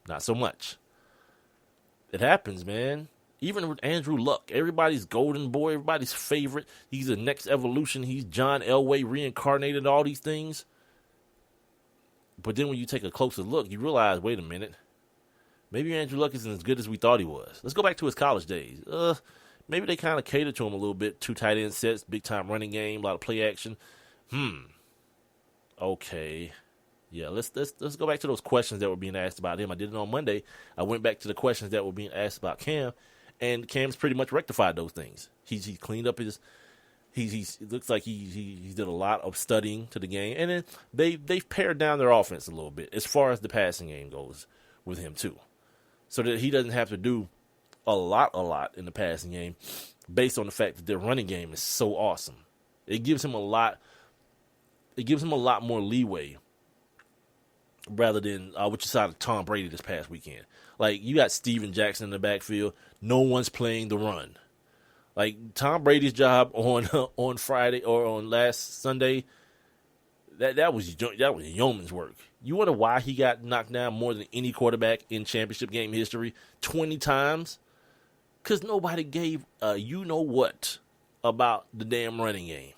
Not so much. It happens, man. Even with Andrew Luck, everybody's golden boy, everybody's favorite. He's the next evolution. He's John Elway reincarnated, all these things. But then when you take a closer look, you realize, wait a minute. Maybe Andrew Luck isn't as good as we thought he was. Let's go back to his college days. Maybe they kind of catered to him a little bit. 2 tight end sets, big-time running game, a lot of play action. Okay. Yeah, let's go back to those questions that were being asked about him. I did it on Monday. I went back to the questions that were being asked about Cam, and Cam's pretty much rectified those things. He's cleaned up his. It looks like he did a lot of studying to the game, and then they've pared down their offense a little bit as far as the passing game goes with him too, so that he doesn't have to do a lot in the passing game, based on the fact that their running game is so awesome. It gives him a lot. It gives him a lot more leeway, rather than what you saw of Tom Brady this past weekend. Like, you got Steven Jackson in the backfield. No one's playing the run. Like, Tom Brady's job on Friday or on last Sunday, that was yeoman's work. You wonder why he got knocked down more than any quarterback in championship game history 20 times? Because nobody gave you-know-what about the damn running game.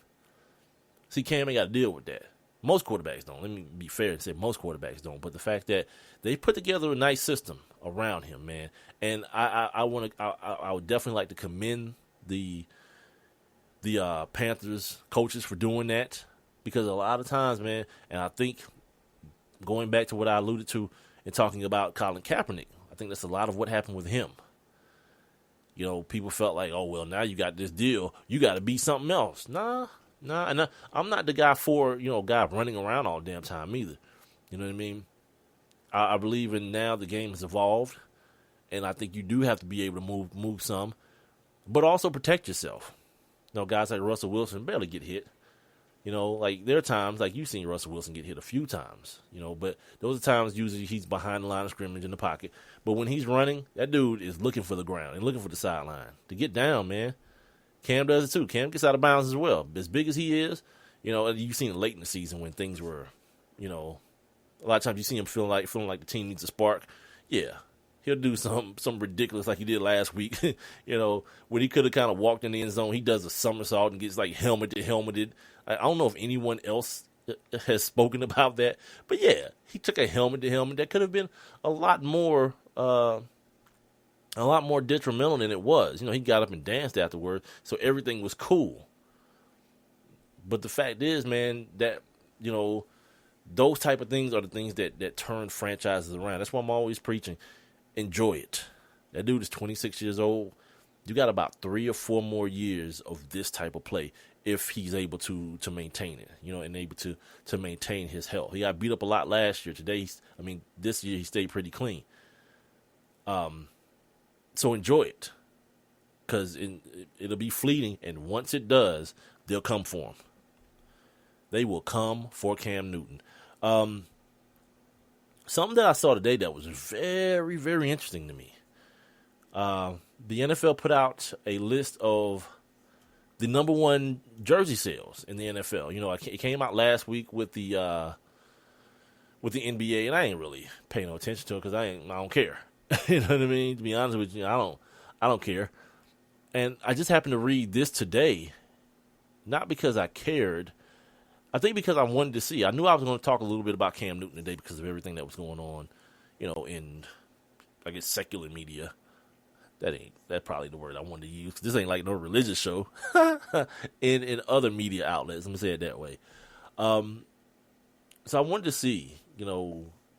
See, Cam ain't got to deal with that. Most quarterbacks don't. Let me be fair and say most quarterbacks don't. But the fact that they put together a nice system around him, man, and I would definitely like to commend the Panthers coaches for doing that, because a lot of times, man, and I think going back to what I alluded to in talking about Colin Kaepernick, I think that's a lot of what happened with him. You know, people felt like, oh, well, now you got this deal, you got to be something else. Nah, and I'm not the guy guy running around all the damn time either. You know what I mean? I believe in now the game has evolved, and I think you do have to be able to move some, but also protect yourself. You know, guys like Russell Wilson barely get hit. You know, like, there are times, like, you've seen Russell Wilson get hit a few times, you know, but those are times usually he's behind the line of scrimmage in the pocket. But when he's running, that dude is looking for the ground and looking for the sideline to get down, man. Cam does it too. Cam gets out of bounds as well. As big as he is, you know, you've seen it late in the season when things were, you know, a lot of times you see him feeling like the team needs a spark. Yeah, he'll do something ridiculous like he did last week. You know, when he could have kind of walked in the end zone, he does a somersault and gets like helmeted. I don't know if anyone else has spoken about that, but yeah, he took a helmet that could have been a lot more detrimental than it was. You know, he got up and danced afterwards, so everything was cool. But the fact is, man, that, you know, those type of things are the things that turn franchises around. That's why I'm always preaching. Enjoy it. That dude is 26 years old. You got about 3 or 4 more years of this type of play if he's able to maintain it, you know, and able to maintain his health. He got beat up a lot last year. This year he stayed pretty clean. So enjoy it, because it'll be fleeting, and once it does, they'll come for him. They will come for Cam Newton. Something that I saw today that was very, very interesting to me. The NFL put out a list of the number 1 jersey sales in the NFL. You know, it came out last week with the NBA, and I ain't really paying no attention to it because I don't care. You know what I mean? To be honest with you, I don't care. And I just happened to read this today, not because I cared. I think because I wanted to see. I knew I was going to talk a little bit about Cam Newton today because of everything that was going on, you know, in, I guess, secular media. That's probably the word I wanted to use. This ain't like no religious show in other media outlets. Let me say it that way. So I wanted to see,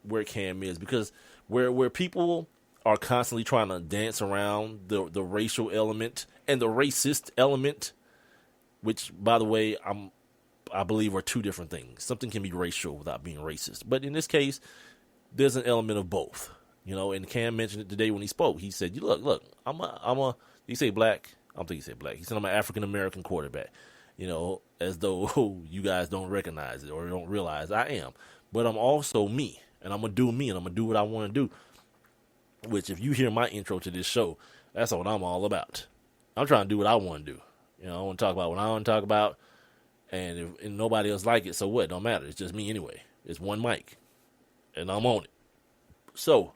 where Cam is, because where people are constantly trying to dance around the racial element and the racist element, which, by the way, I believe are two different things. Something can be racial without being racist, but in this case, there's an element of both. And Cam mentioned it today when he spoke. He said, look, he say black. I don't think he said black. He said, I'm an African-American quarterback, as though you guys don't recognize it or don't realize I am. But I'm also me, and I'm going to do me, and I'm going to do what I want to do, which if you hear my intro to this show, that's what I'm all about. I'm trying to do what I want to do. I want to talk about what I want to talk about, and if nobody else like it, so what? Don't matter. It's just me anyway. It's one mic, and I'm on it. So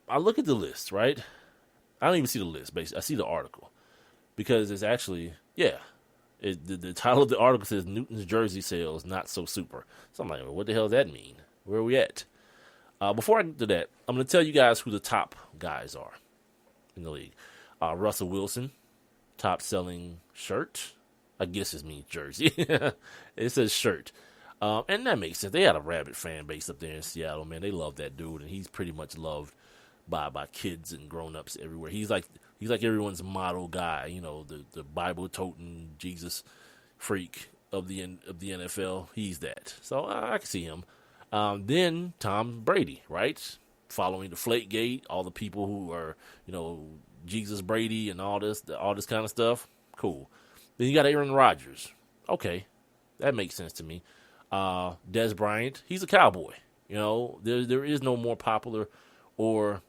I look at the list, right? I don't even see the list, basically. I see the article because it's actually, the title of the article says Newton's jersey sales not so super. So I'm like, well, what the hell does that mean? Where are we at? Before I get to that, I'm going to tell you guys who the top guys are in the league. Russell Wilson, top selling shirt. I guess it means jersey. It says shirt. And that makes sense. They had a rabid fan base up there in Seattle, man. They love that dude, and he's pretty much loved by kids and grown-ups everywhere. He's like everyone's model guy, the Bible-toting Jesus freak of the NFL. He's that. So I can see him. Then Tom Brady, right? Following the Deflategate, all the people who are, Jesus Brady and all this kind of stuff. Cool. Then you got Aaron Rodgers. Okay, that makes sense to me. Des Bryant, he's a Cowboy. There is no more popular or,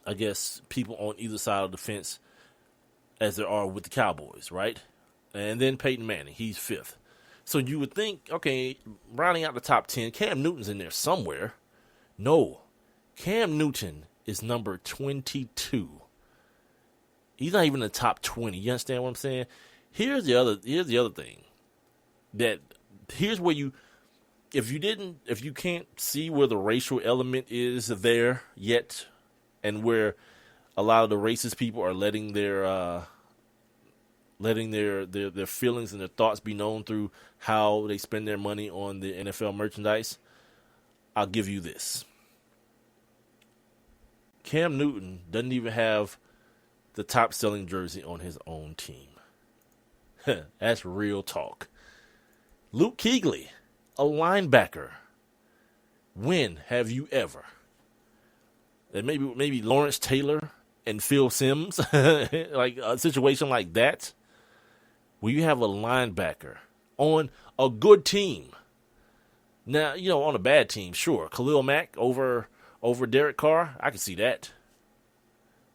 I guess, people on either side of the fence as there are with the Cowboys, right? And then Peyton Manning, he's fifth. So you would think, okay, rounding out the top 10, Cam Newton's in there somewhere. No, Cam Newton is number 22. He's not even in the top 20. You understand what I'm saying? Here's the other thing. Here's where if you can't see where the racial element is there yet, and where a lot of the racist people are letting their feelings and their thoughts be known through how they spend their money on the NFL merchandise, I'll give you this. Cam Newton doesn't even have the top selling jersey on his own team. That's real talk. Luke Kuechly, a linebacker. When have you ever? And maybe Lawrence Taylor and Phil Simms, like a situation like that, where you have a linebacker on a good team. Now, on a bad team, sure. Khalil Mack over Derek Carr, I can see that.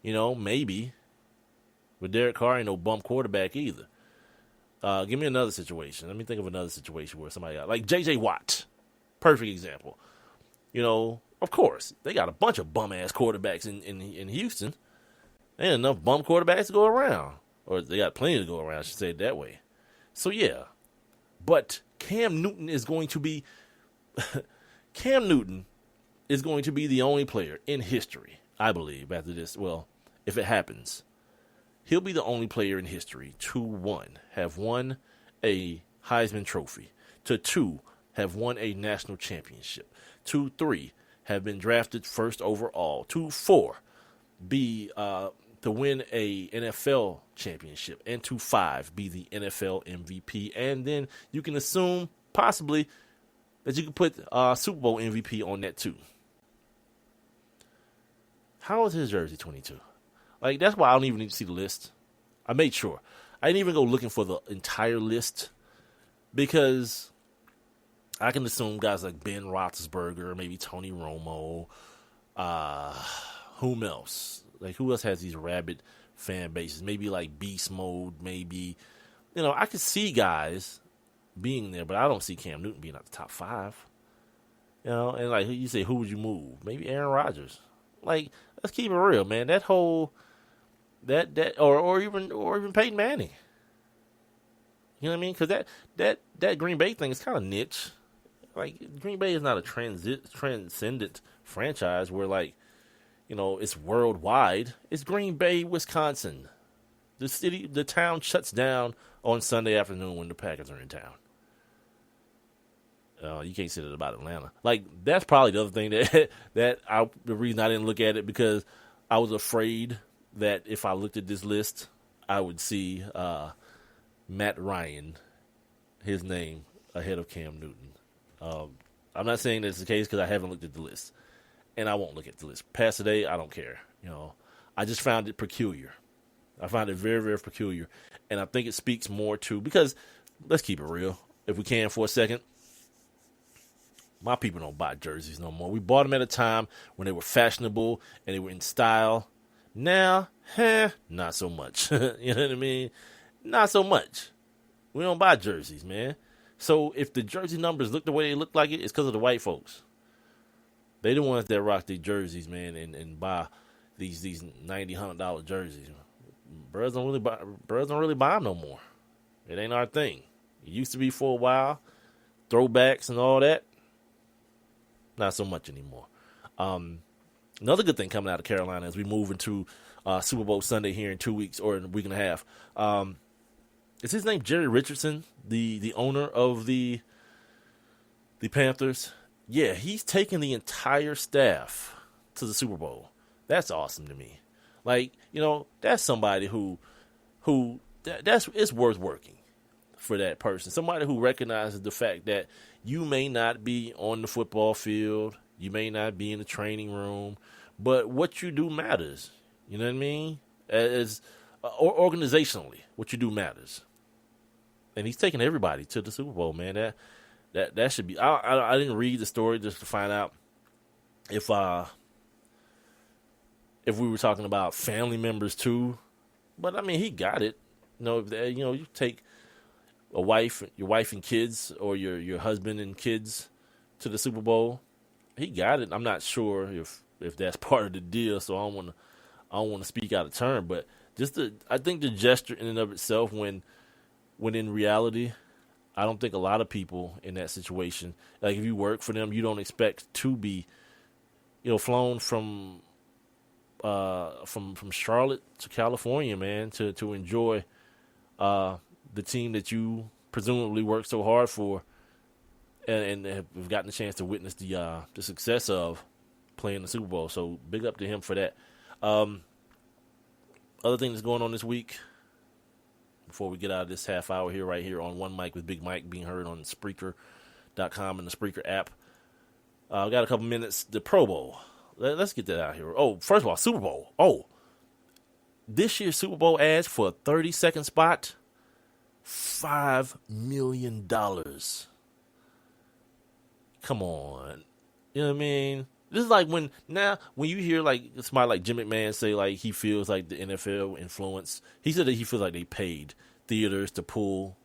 Maybe. But Derek Carr ain't no bum quarterback either. Give me another situation. Let me think of another situation where somebody got, like J.J. Watt. Perfect example. Of course, they got a bunch of bum-ass quarterbacks in Houston. There ain't enough bum quarterbacks to go around. Or they got plenty to go around, I should say it that way. So, yeah. But Cam Newton is going to be the only player in history, I believe, after this. Well, if it happens, he'll be the only player in history to, have won a Heisman Trophy, to 2, have won a national championship, to 3, have been drafted first overall, to 4, to win a NFL championship, and to 5, be the NFL MVP. And then you can assume, possibly, that you can put Super Bowl MVP on that too. How is his jersey 22? Like, that's why I don't even need to see the list. I made sure. I didn't even go looking for the entire list, because I can assume guys like Ben Roethlisberger, maybe Tony Romo, whom else? Like, who else has these rabid fan bases? Maybe like Beast Mode, maybe. I could see guys being there, but I don't see Cam Newton being at the top 5. And like you say, who would you move? Maybe Aaron Rodgers. Like, let's keep it real, man. That whole or even Peyton Manning. You know what I mean? Because that Green Bay thing is kind of niche. Like, Green Bay is not a transcendent franchise where, like, it's worldwide. It's Green Bay, Wisconsin. The town shuts down on Sunday afternoon when the Packers are in town. You can't say that about Atlanta. Like, that's probably the other thing the reason I didn't look at it, because I was afraid that if I looked at this list, I would see Matt Ryan, his name, ahead of Cam Newton. I'm not saying that's the case because I haven't looked at the list, and I won't look at the list. Past today, I don't care. I just found it peculiar. I find it very, very peculiar, and I think it speaks more to, because let's keep it real, if we can for a second. My people don't buy jerseys no more. We bought them at a time when they were fashionable and they were in style. Now, not so much. You know what I mean? Not so much. We don't buy jerseys, man. So if the jersey numbers look the way they look like it's because of the white folks. They the ones that rock their jerseys, man, and buy these $90, $100 jerseys. Birds don't really buy them no more. It ain't our thing. It used to be for a while. Throwbacks and all that. Not so much anymore. Another good thing coming out of Carolina as we move into Super Bowl Sunday here in 2 weeks or in a week and a half. Is his name Jerry Richardson, the owner of the Panthers? Yeah, he's taking the entire staff to the Super Bowl. That's awesome to me. Like, that's somebody who it's worth working for that person. Somebody who recognizes the fact that you may not be on the football field, you may not be in the training room, but what you do matters. You know what I mean? Organizationally, what you do matters. And he's taking everybody to the Super Bowl, man. That should be. I didn't read the story just to find out if we were talking about family members too, but I mean he got it. You take your wife and kids, or your husband and kids to the Super Bowl. He got it. I'm not sure if that's part of the deal, so I don't want to speak out of turn, but I think the gesture in and of itself, when in reality, I don't think a lot of people in that situation, like if you work for them, you don't expect to be, flown from Charlotte to California, man, to enjoy the team that you presumably worked so hard for, and have gotten a chance to witness the success of playing the Super Bowl. So big up to him for that. Other thing that's going on this week, before we get out of this half hour here, right here on One Mic with Big Mike, being heard on Spreaker.com and the Spreaker app. We got a couple minutes. The Pro Bowl. Let's get that out here. Oh, first of all, Super Bowl. Oh, this year's Super Bowl ads for a 30-second spot, $5 million. Come on. You know what I mean? This is like when you hear like somebody like Jim McMahon say like he feels like the NFL influence. He said that he feels like they paid theaters to pull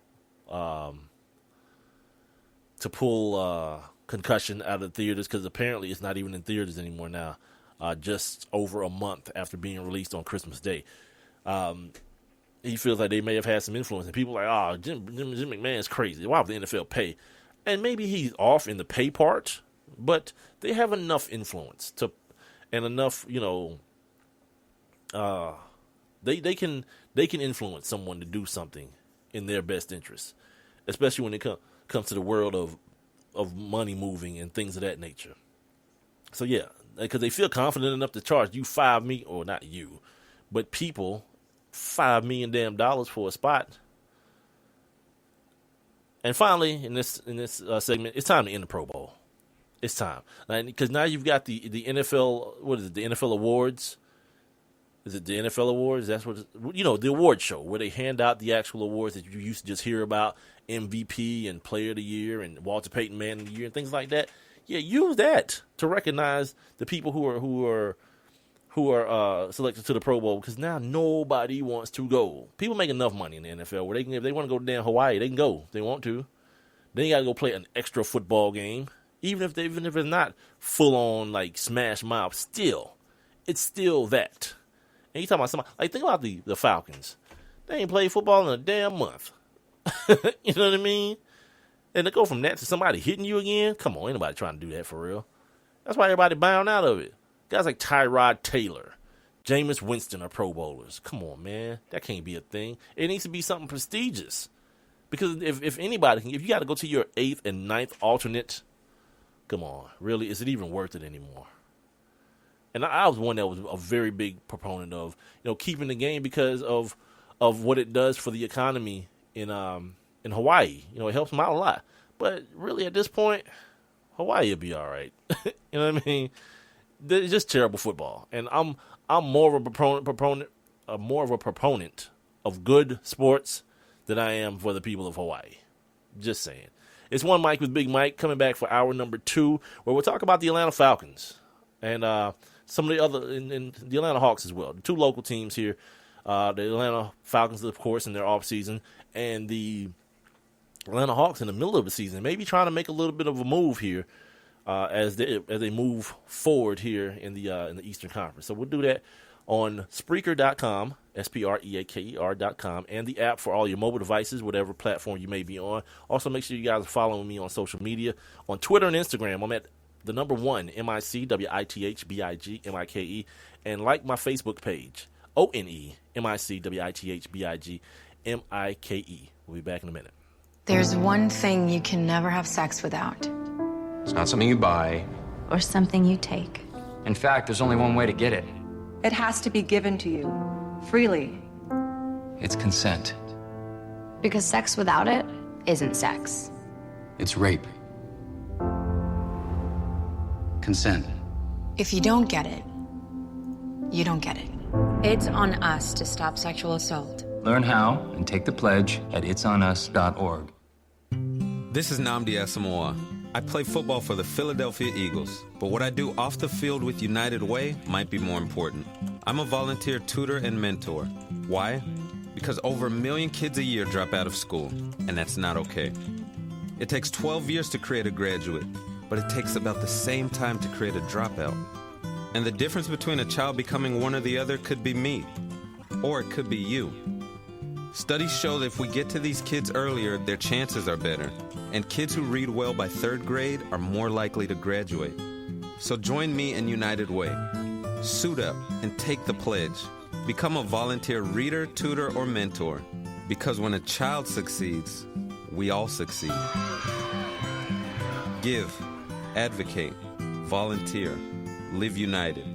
concussion out of theaters, because apparently it's not even in theaters anymore now. Just over a month after being released on Christmas Day. He feels like they may have had some influence, and people are like, Jim McMahon is crazy. Why would the NFL pay? And maybe he's off in the pay part, but they have enough influence and enough, they can influence someone to do something in their best interest, especially when it comes to the world of money moving and things of that nature. So yeah, because they feel confident enough to charge you or not you, but people $5 million for a spot. And finally, in this segment, it's time to end the Pro Bowl. It's time, because now you've got the NFL. What is it? The NFL awards. Is it the NFL awards? That's what the award show where they hand out the actual awards that you used to just hear about, MVP and Player of the Year and Walter Peyton Manning of the Year and things like that. Yeah, use that to recognize the people who are selected to the Pro Bowl, because now nobody wants to go. People make enough money in the NFL where if they want to go to damn Hawaii, they can go. If they want to. They got to go play an extra football game. Even if it's not full on like smash mouth, it's still that. And you talking about somebody like, think about the Falcons. They ain't played football in a damn month. You know what I mean? And to go from that to somebody hitting you again, come on, ain't nobody trying to do that for real. That's why everybody bowing out of it. Guys like Tyrod Taylor, Jameis Winston are Pro Bowlers. Come on, man. That can't be a thing. It needs to be something prestigious. Because if anybody can, if you got to go to your 8th and 9th alternate, come on, really, is it even worth it anymore? And I was one that was a very big proponent of, keeping the game because of what it does for the economy in Hawaii. It helps them out a lot. But really, at this point, Hawaii will be all right. You know what I mean? It's just terrible football, and I'm more of a proponent of good sports than I am for the people of Hawaii. Just saying. It's One Mic with Big Mike coming back for hour number 2, where we'll talk about the Atlanta Falcons and some of the other, and the Atlanta Hawks as well. The 2 local teams here, the Atlanta Falcons, of course, in their offseason, and the Atlanta Hawks in the middle of the season, maybe trying to make a little bit of a move here as they move forward here in the Eastern Conference. So we'll do that on Spreaker.com, Spreaker.com, and the app for all your mobile devices, whatever platform you may be on. Also, make sure you guys are following me on social media. On Twitter and Instagram, I'm at the number 1, MICWITHBIGMIKE, and like my Facebook page, ONEMICWITHBIGMIKE. We'll be back in a minute. There's one thing you can never have sex without. It's not something you buy. Or something you take. In fact, there's only one way to get it. It has to be given to you, freely. It's consent. Because sex without it isn't sex. It's rape. Consent. If you don't get it, you don't get it. It's on us to stop sexual assault. Learn how and take the pledge at itsonus.org. This is Nnamdi Asamoah. I play football for the Philadelphia Eagles, but what I do off the field with United Way might be more important. I'm a volunteer tutor and mentor. Why? Because over 1 million kids a year drop out of school, and that's not okay. It takes 12 years to create a graduate, but it takes about the same time to create a dropout. And the difference between a child becoming one or the other could be me, or it could be you. Studies show that if we get to these kids earlier, their chances are better. And kids who read well by 3rd grade are more likely to graduate. So join me in United Way. Suit up and take the pledge. Become a volunteer reader, tutor, or mentor. Because when a child succeeds, we all succeed. Give, advocate, volunteer, live united.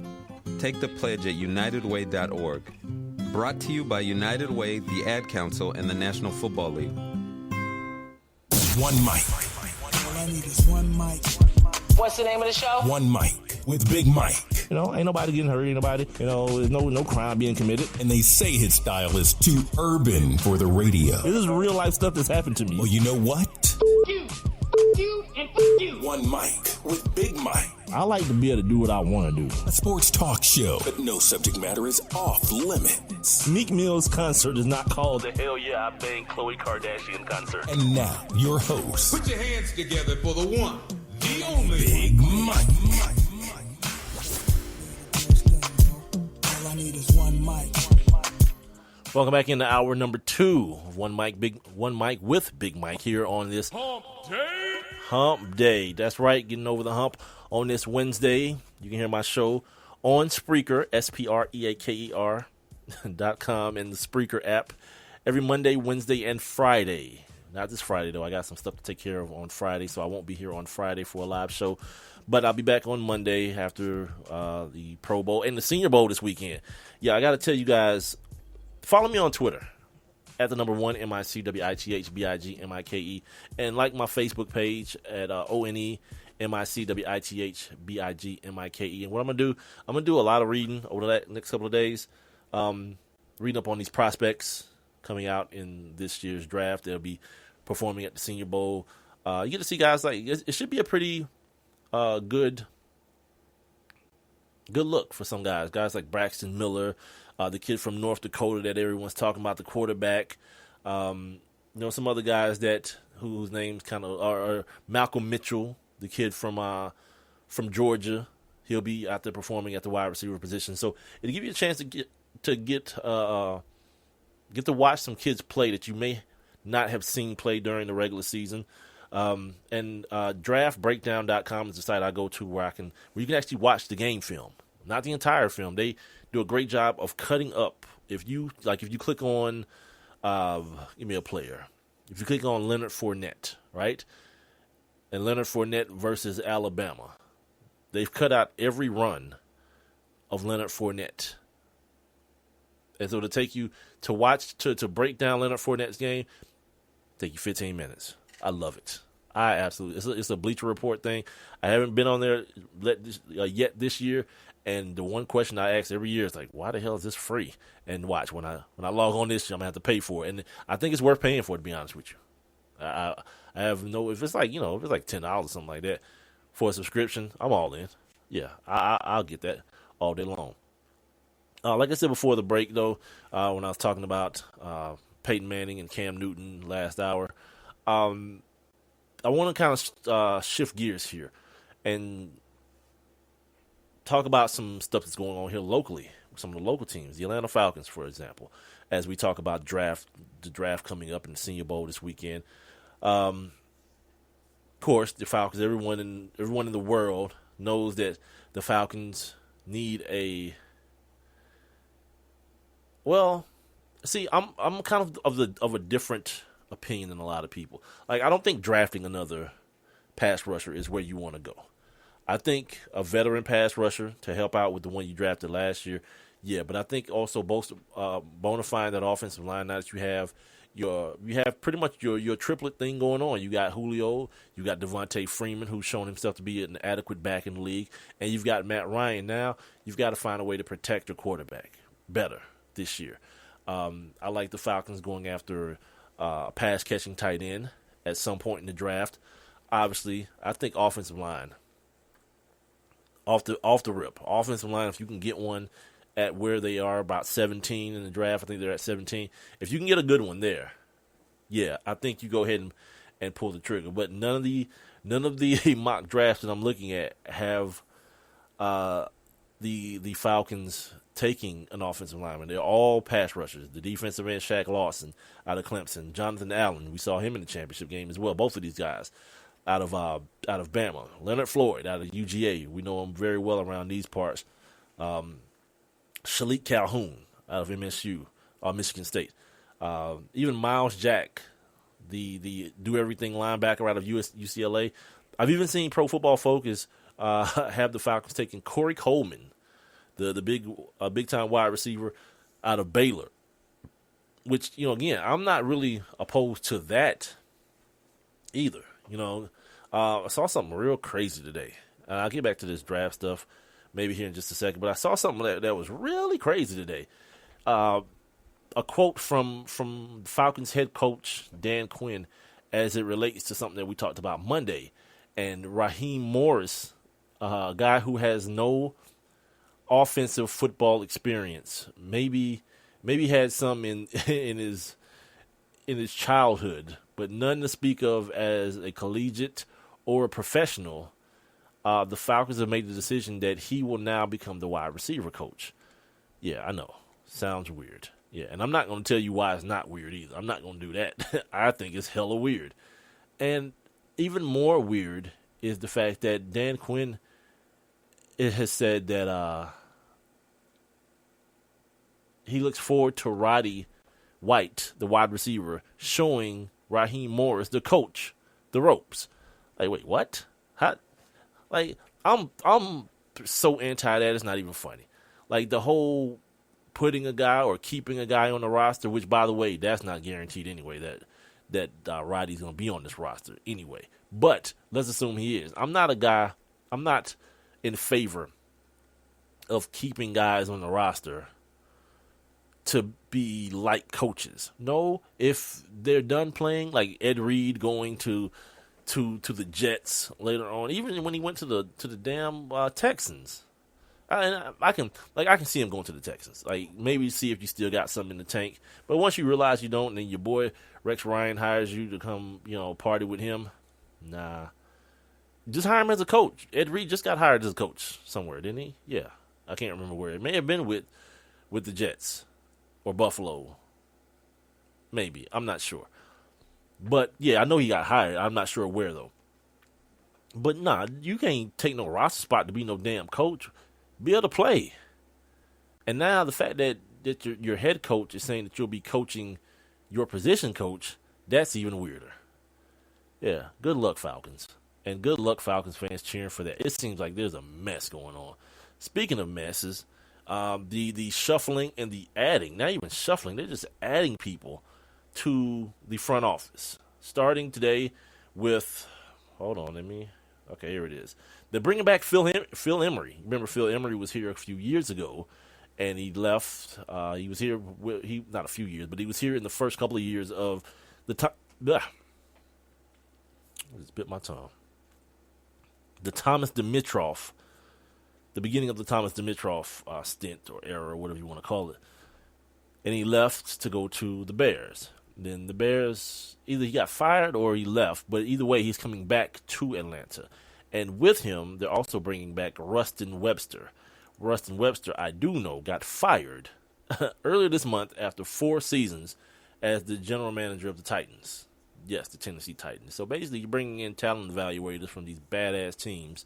Take the pledge at unitedway.org. Brought to you by United Way, the Ad Council, and the National Football League. One mic. All I need is one mic. What's the name of the show? One mic with Big Mike. Ain't nobody getting hurt, anybody. There's no crime being committed. And they say his style is too urban for the radio. This is real life stuff that's happened to me. Well, you know what? You, and you. One mic with Big Mike. I like to be able to do what I want to do. A sports talk show, but no subject matter is off limits. Meek Mill's concert is not called the Hell Yeah I Bang Khloe Kardashian concert. And now, your host. Put your hands together for the one, the only Big Mike. All I need is one mic. Welcome back into hour number 2 of One Mic with Big Mike here on this Hump Day. That's right, getting over the hump on this Wednesday. You can hear my show on Spreaker, Spreaker.com, and the Spreaker app every Monday, Wednesday, and Friday. Not this Friday, though. I got some stuff to take care of on Friday, so I won't be here on Friday for a live show. But I'll be back on Monday after the Pro Bowl and the Senior Bowl this weekend. Yeah, I got to tell you guys, follow me on Twitter at the number 1, MICWITHBIGMIKE, and like my Facebook page at ONEMICWITHBIGMIKE. And what I'm going to do a lot of reading over the next couple of days, reading up on these prospects coming out in this year's draft. They'll be performing at the Senior Bowl. You get to see guys like, it should be a pretty good look for some guys. Guys like Braxton Miller, the kid from North Dakota that everyone's talking about, the quarterback. Some other guys whose names kind of are Malcolm Mitchell, the kid from Georgia. He'll be out there performing at the wide receiver position. So it'll give you a chance to get to watch some kids play that you may not have seen play during the regular season. And draftbreakdown.com is the site I go to where you can actually watch the game film. not the entire film. They do a great job of cutting up. If you click on, give me a player. If you click on Leonard Fournette, right, and Leonard Fournette versus Alabama, they've cut out every run of Leonard Fournette. And so to take you to watch, to break down Leonard Fournette's game, take you 15 minutes. I love it. I absolutely, it's a Bleacher Report thing. I haven't been on there yet this year, and the one question I ask every year is like, why the hell is this free? And watch, when I log on this year, I'm gonna have to pay for it, and I think it's worth paying for it, to be honest with you. I have no, if it's like, if it's like $10 or something like that for a subscription, I'm all in. Yeah, I'll get that all day long. Like I said before the break, though, when I was talking about Peyton Manning and Cam Newton last hour, I want to kind of shift gears here and talk about some stuff that's going on here locally, some of the local teams, the Atlanta Falcons, for example, as we talk about the draft coming up in the Senior Bowl this weekend. Of course, the Falcons, everyone in the world knows that the Falcons need a, well, see, I'm kind of a different opinion than a lot of people. Like, I don't think drafting another pass rusher is where you want to go. I think a veteran pass rusher to help out with the one you drafted last year, yeah. But I think also bonifying that offensive line now that you have pretty much your triplet thing going on. You got Julio, you got Devontae Freeman, who's shown himself to be an adequate back in the league, and you've got Matt Ryan. Now you've got to find a way to protect your quarterback better this year. I like the Falcons going after a pass-catching tight end at some point in the draft. Obviously, I think offensive line, off the rip, offensive line, if you can get one at where they are, about 17 in the draft, I think they're at 17. If you can get a good one there, yeah, I think you go ahead and pull the trigger. But none of the mock drafts that I'm looking at have the Falcons taking an offensive lineman. They're all pass rushers. The defensive end, Shaq Lawson out of Clemson, Jonathan Allen, we saw him in the championship game as well. Both of these guys out of Bama. Leonard Floyd out of UGA, we know him very well around these parts. Shalik Calhoun out of MSU, Michigan State. Even Miles Jack, the do everything linebacker out of UCLA. I've even seen Pro Football Focus have the Falcons taking Corey Coleman, the big time wide receiver out of Baylor. Which, again, I'm not really opposed to that either. I saw something real crazy today. I'll get back to this draft stuff maybe here in just a second, but I saw something that was really crazy today. A quote from Falcons head coach Dan Quinn as it relates to something that we talked about Monday. And Raheem Morris, a guy who has no offensive football experience, maybe had some in his childhood, but none to speak of as a collegiate or a professional. The Falcons have made the decision that he will now become the wide receiver coach. Yeah, I know. Sounds weird. Yeah, and I'm not going to tell you why it's not weird either. I'm not going to do that. I think it's hella weird. And even more weird is the fact that Dan Quinn has said that he looks forward to Roddy White, the wide receiver, showing Raheem Morris, the coach, the ropes. Like, wait, what? How? Like, I'm so anti that it's not even funny. Like, the whole putting a guy or keeping a guy on the roster, which, by the way, that's not guaranteed anyway, that Roddy's going to be on this roster anyway. But let's assume he is. I'm not in favor of keeping guys on the roster to be like coaches. No, if they're done playing, like Ed Reed going to the Jets later on, even when he went to the damn Texans, I can see him going to the Texans. Like, maybe see if you still got something in the tank. But once you realize you don't, and then your boy Rex Ryan hires you to come, party with him, nah, just hire him as a coach. Ed Reed just got hired as a coach somewhere, didn't he? Yeah, I can't remember where. It may have been with the Jets or Buffalo. Maybe, I'm not sure. But yeah, I know he got hired. I'm not sure where though. But nah, you can't take no roster spot to be no damn coach. be able to play. And now the fact that your head coach is saying that you'll be coaching your position coach, that's even weirder. Yeah, good luck, Falcons. And good luck, Falcons fans, cheering for that. It seems like there's a mess going on. Speaking of messes, the shuffling and the adding, not even shuffling, they're just adding people to the front office. Starting today with, okay, here it is. They're bringing back Phil Emery. Remember, Phil Emery was here a few years ago, and he left. He was here, not a few years, but he was here in the first couple of years of the time. I just bit my tongue. The Thomas Dimitroff, the beginning of the Thomas Dimitroff stint or era or whatever you want to call it. And he left to go to the Bears. Then the Bears, either he got fired or he left, but either way, he's coming back to Atlanta. And with him, they're also bringing back Rustin Webster. Rustin Webster, I do know, got fired earlier this month after 4 seasons as the general manager of the Titans. Yes, the Tennessee Titans. So basically, you're bringing in talent evaluators from these badass teams,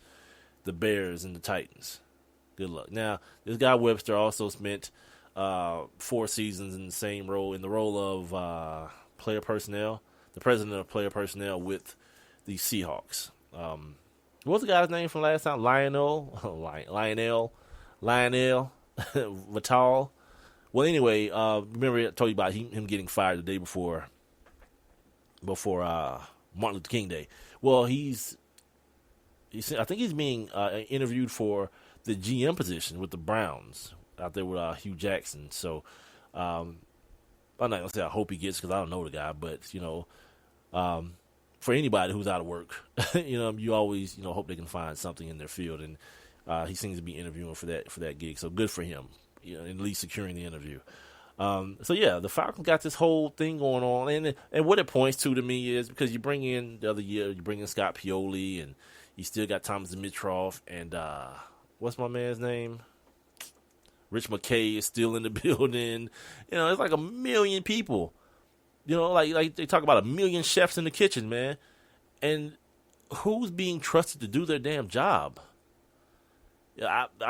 the Bears and the Titans. Good luck. Now, this guy Webster also spent 4 seasons in the same role, in the role of player personnel, the president of player personnel with the Seahawks. What was the guy's name from last time? Lionel Vital. Well, anyway, remember I told you about him getting fired the day before Martin Luther King Day. Well, I think he's being interviewed for the GM position with the Browns out there with Hugh Jackson. So I'm not gonna say I hope he gets, because I don't know the guy, but for anybody who's out of work, you always hope they can find something in their field, and he seems to be interviewing for that gig. So good for him, at least securing the interview. So yeah, the Falcons got this whole thing going on, and what it points to me is, because you bring in the other year, you bring in Scott Pioli, and you still got Thomas Dimitroff, and what's my man's name? Rich McKay is still in the building. It's like 1 million people. Like they talk about 1 million chefs in the kitchen, man. And who's being trusted to do their damn job?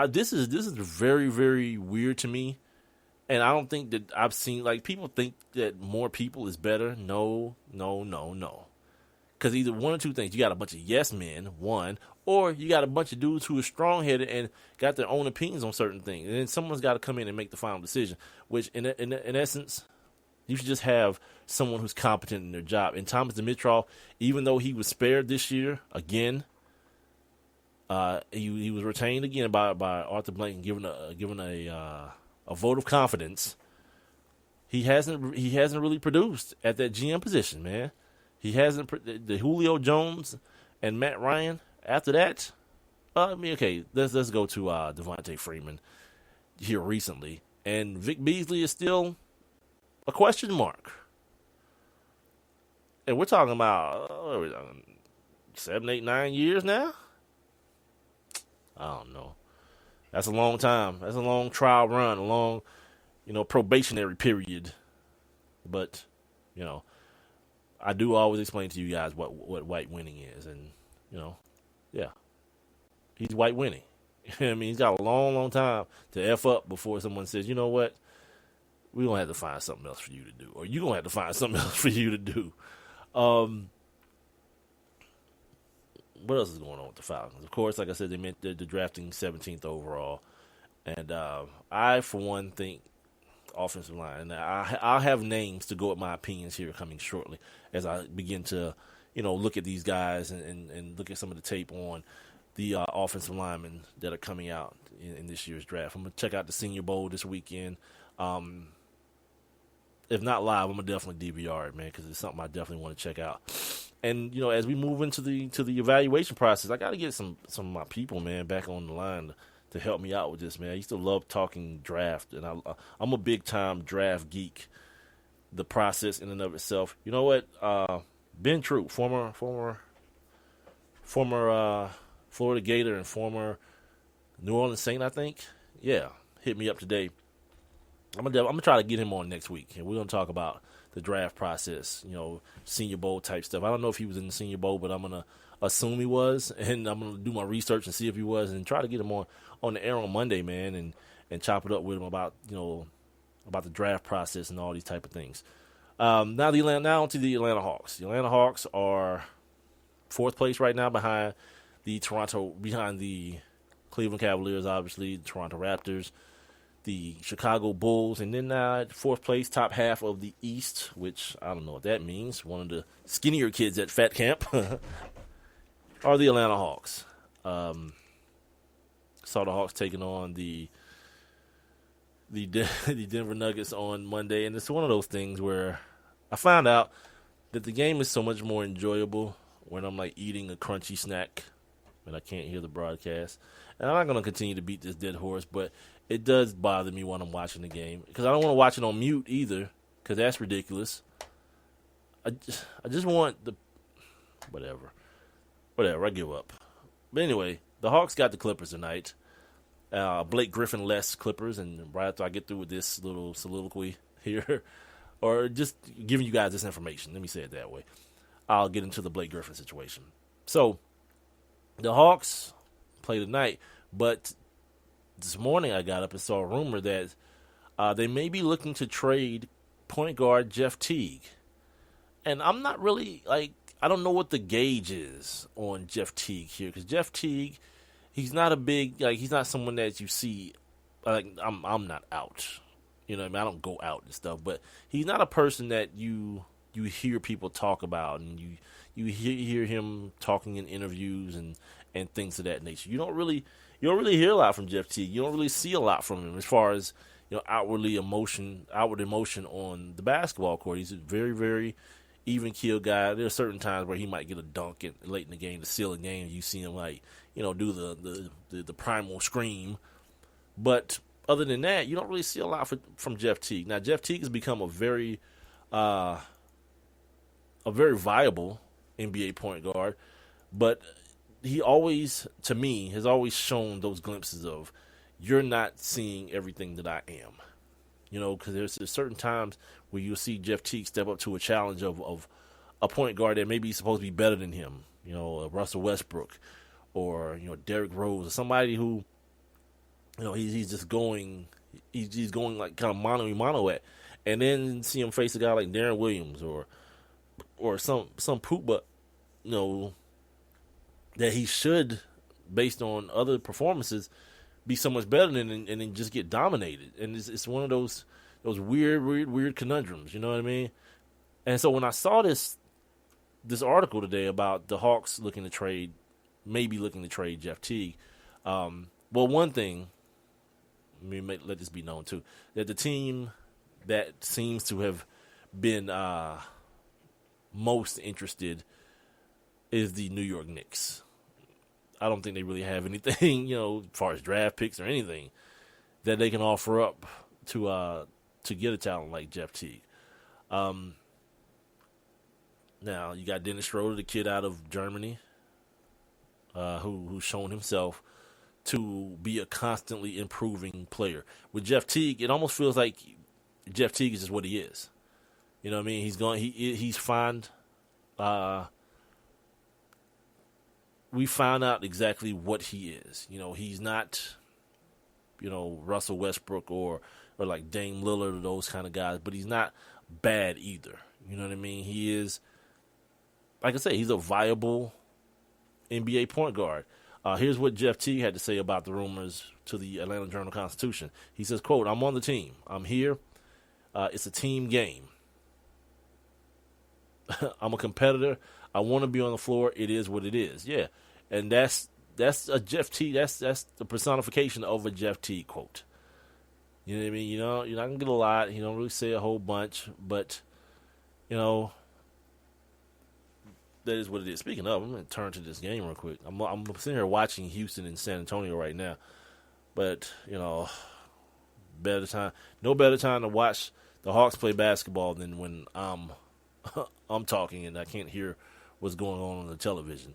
This is very, very weird to me. And I don't think that I've seen, people think that more people is better. No. Because either one or two things. You got a bunch of yes men, one, or you got a bunch of dudes who are strong-headed and got their own opinions on certain things. And then someone's got to come in and make the final decision, which in essence, you should just have someone who's competent in their job. And Thomas Dimitroff, even though he was spared this year, again, he was retained again by Arthur Blank and given a vote of confidence. He hasn't really produced at that GM position, man. He hasn't. The Julio Jones and Matt Ryan. After that, okay, let's go to Devontae Freeman here recently, and Vic Beasley is still a question mark. And we're talking about 7, 8, 9 years now. I don't know. That's a long time. That's a long trial run, a long, probationary period. But, I do always explain to you guys what white winning is. And, yeah, he's white winning. I mean, he's got a long, long time to F up before someone says, you know what, we're going to have to find something else for you to do. Or you're going to have to find something else for you to do. What else is going on with the Falcons? Of course, like I said, they're drafting 17th overall. And I, for one, think offensive line. And I'll have names to go with my opinions here coming shortly as I begin to, look at these guys and look at some of the tape on the offensive linemen that are coming out in this year's draft. I'm going to check out the Senior Bowl this weekend. If not live, I'm going to definitely DVR it, man, because it's something I definitely want to check out. And, as we move into the evaluation process, I got to get some of my people, man, back on the line to help me out with this, man. I used to love talking draft, and I'm a big-time draft geek. The process in and of itself. You know what? Ben Troop, former Florida Gator and former New Orleans Saint, I think. Yeah, hit me up today. I'm gonna try to get him on next week, and we're gonna talk about the draft process, Senior Bowl type stuff. I don't know if he was in the Senior Bowl, but I'm gonna assume he was, and I'm gonna do my research and see if he was, and try to get him on the air on Monday, man, and chop it up with him about about the draft process and all these type of things. Now on to the Atlanta Hawks. The Atlanta Hawks are fourth place right now behind the Cleveland Cavaliers, obviously, the Toronto Raptors, the Chicago Bulls, and then fourth place, top half of the East, which I don't know what that means. One of the skinnier kids at Fat Camp are the Atlanta Hawks. Saw the Hawks taking on the Denver Nuggets on Monday, and it's one of those things where I found out that the game is so much more enjoyable when I'm like eating a crunchy snack and I can't hear the broadcast. And I'm not going to continue to beat this dead horse, but it does bother me when I'm watching the game because I don't want to watch it on mute either because that's ridiculous. I just want the whatever, I give up. But anyway, the Hawks got the Clippers tonight. Blake Griffin-less Clippers, and right after I get through with this little soliloquy here, or just giving you guys this information, let me say it that way, I'll get into the Blake Griffin situation. So, the Hawks play tonight, but this morning I got up and saw a rumor that they may be looking to trade point guard Jeff Teague. And I'm not really, I don't know what the gauge is on Jeff Teague here, because Jeff Teague, he's not a big, he's not someone that you see, I'm not out. You know what I mean? I don't go out and stuff, but he's not a person that you hear people talk about, and you hear him talking in interviews and things of that nature. You don't really hear a lot from Jeff Teague. You don't really see a lot from him as far as outward emotion on the basketball court. He's a very, very even-keeled guy. There are certain times where he might get a dunk late in the game to seal a game. You see him do the primal scream, but other than that, you don't really see a lot from Jeff Teague. Now, Jeff Teague has become a very viable NBA point guard, but he always, to me, has always shown those glimpses of you're not seeing everything that I am. Because there's certain times where you'll see Jeff Teague step up to a challenge of a point guard that maybe is supposed to be better than him, Russell Westbrook or, Derrick Rose, or somebody who, he's just going, he's going like kind of mano at, and then see him face a guy like Darren Williams or some poop, but, that he should, based on other performances, be so much better than and then just get dominated. And it's one of those weird conundrums, you know what I mean? And so when I saw this article today about the Hawks maybe looking to trade Jeff Teague, well, one thing, let this be known too, that the team that seems to have been most interested is the New York Knicks. I don't think they really have anything, as far as draft picks or anything that they can offer up to get a talent like Jeff Teague. Now you got Dennis Schroeder, the kid out of Germany, who's shown himself to be a constantly improving player. With Jeff Teague, it almost feels like Jeff Teague is just what he is. You know what I mean? He's fine. We found out exactly what he is. He's not, Russell Westbrook or like Dame Lillard or those kind of guys, but he's not bad either. You know what I mean? He is, like I say, he's a viable NBA point guard. Here's what Jeff Teague had to say about the rumors to the Atlanta Journal-Constitution. He says, quote, "I'm on the team. I'm here. It's a team game. I'm a competitor. I want to be on the floor. It is what it is." Yeah. And that's a Jeff Teague. That's the personification of a Jeff Teague quote. You know what I mean? You're not gonna get a lot. He don't really say a whole bunch, but that is what it is. Speaking of, I'm gonna turn to this game real quick. I'm sitting here watching Houston and San Antonio right now, but no better time to watch the Hawks play basketball than when I'm talking and I can't hear what's going on the television.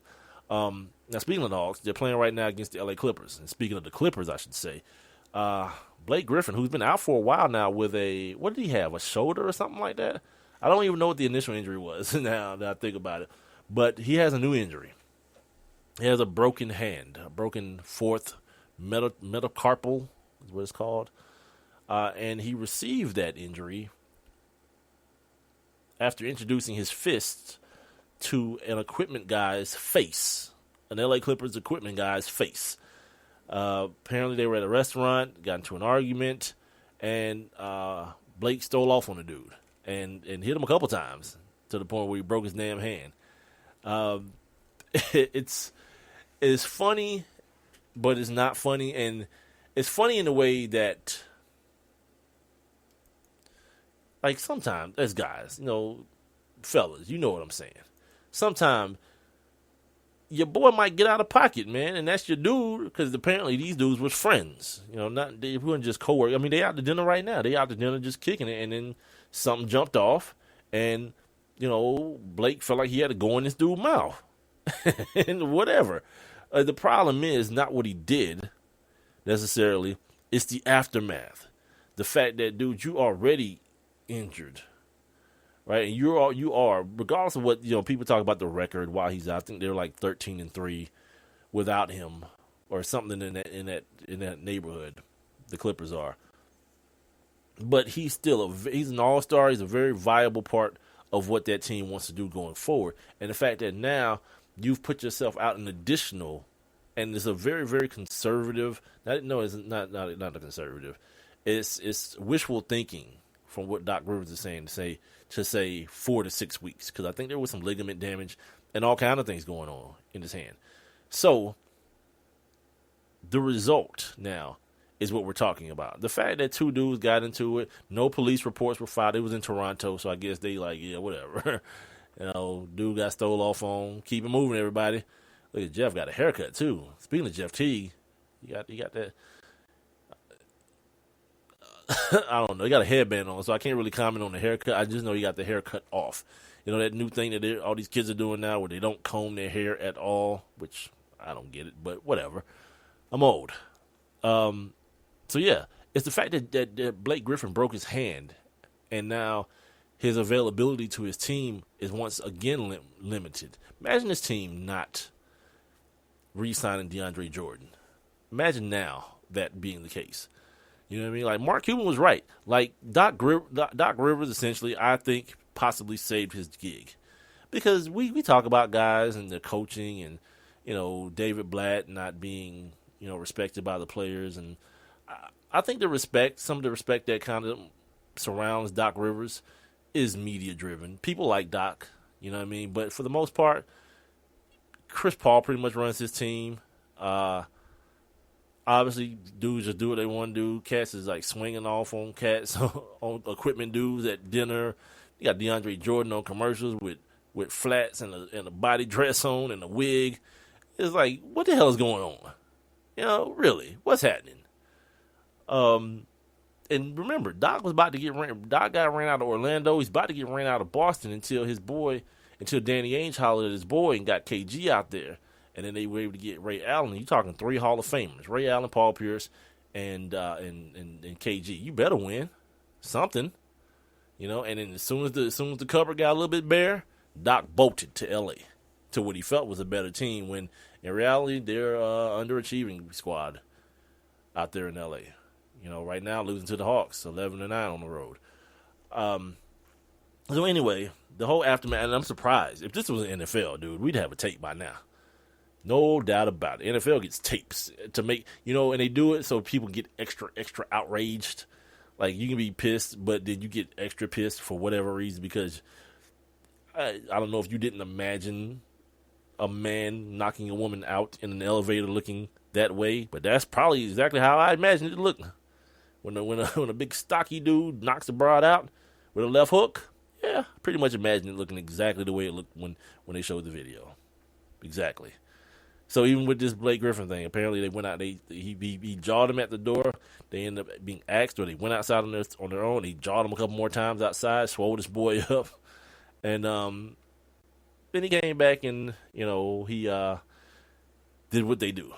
Now, speaking of the Hawks, they're playing right now against the LA Clippers. And speaking of the Clippers, I should say, Blake Griffin, who's been out for a while now with what did he have, a shoulder or something like that? I don't even know what the initial injury was now that I think about it. But he has a new injury. He has a broken hand, a broken fourth metacarpal is what it's called. And he received that injury after introducing his fists to an equipment guy's face, an LA Clippers equipment guy's face. Apparently they were at a restaurant, got into an argument, and Blake stole off on the dude and hit him a couple times to the point where he broke his damn hand. It's funny, but it's not funny, and it's funny in the way that, like, sometimes as guys, fellas, you know what I'm saying. Sometimes your boy might get out of pocket, man, and that's your dude, because apparently these dudes was friends. They weren't just co-workers. I mean, they out to dinner right now. They out to dinner just kicking it, and then something jumped off, and, Blake felt like he had to go in this dude's mouth. And whatever. The problem is not what he did, necessarily. It's the aftermath. The fact that, dude, you already injured. Right, and you are, regardless of what people talk about the record while he's out. I think they're like 13-3 without him, or something in that neighborhood. The Clippers are, but he's still he's an all-star. He's a very viable part of what that team wants to do going forward. And the fact that now you've put yourself out an additional, and it's a very, very conservative. It's not a conservative. It's wishful thinking from what Doc Rivers is saying to say 4 to 6 weeks, because I think there was some ligament damage and all kind of things going on in his hand. So the result now is what we're talking about. The fact that two dudes got into it, no police reports were filed. It was in Toronto, so I guess they whatever. Dude got stole off on. Keep it moving, everybody. Look at Jeff got a haircut too. Speaking of Jeff Teague, you got that. I don't know. He got a headband on, so I can't really comment on the haircut. I just know he got the haircut off. That new thing that all these kids are doing now where they don't comb their hair at all, which I don't get it, but whatever. I'm old. So, yeah, it's the fact that Blake Griffin broke his hand, and now his availability to his team is once again limited. Imagine this team not re-signing DeAndre Jordan. Imagine now that being the case. You know what I mean? Like, Mark Cuban was right. Like, Doc Rivers, essentially, I think, possibly saved his gig. Because we talk about guys and their coaching and, David Blatt not being, respected by the players. And I think some of the respect that kind of surrounds Doc Rivers is media-driven. People like Doc, you know what I mean? But for the most part, Chris Paul pretty much runs his team. Obviously, dudes just do what they want to do. Cats is like swinging off on cats, on equipment dudes at dinner. You got DeAndre Jordan on commercials with flats and a body dress on and a wig. It's like, what the hell is going on? Really, what's happening? And remember, Doc got ran out of Orlando. He's about to get ran out of Boston until Danny Ainge hollered at his boy and got KG out there. And then they were able to get Ray Allen. You're talking 3 Hall of Famers: Ray Allen, Paul Pierce, and KG. You better win something, And then as soon as the cupboard got a little bit bare, Doc bolted to LA to what he felt was a better team. When in reality they're underachieving squad out there in LA. Right now losing to the Hawks, 11-9 on the road. So anyway, the whole aftermath, and I'm surprised if this was an NFL, dude, we'd have a tape by now. No doubt about it. NFL gets tapes to make, and they do it so people get extra outraged. Like, you can be pissed, but then you get extra pissed for whatever reason, because I don't know if you didn't imagine a man knocking a woman out in an elevator looking that way, but that's probably exactly how I imagined it looking. When a big stocky dude knocks a broad out with a left hook, yeah, pretty much imagine it looking exactly the way it looked when they showed the video. Exactly. So even with this Blake Griffin thing, apparently they went out. He jawed him at the door. They ended up being axed, or they went outside on their own. He jawed him a couple more times outside, swole this boy up, and then he came back and he did what they do.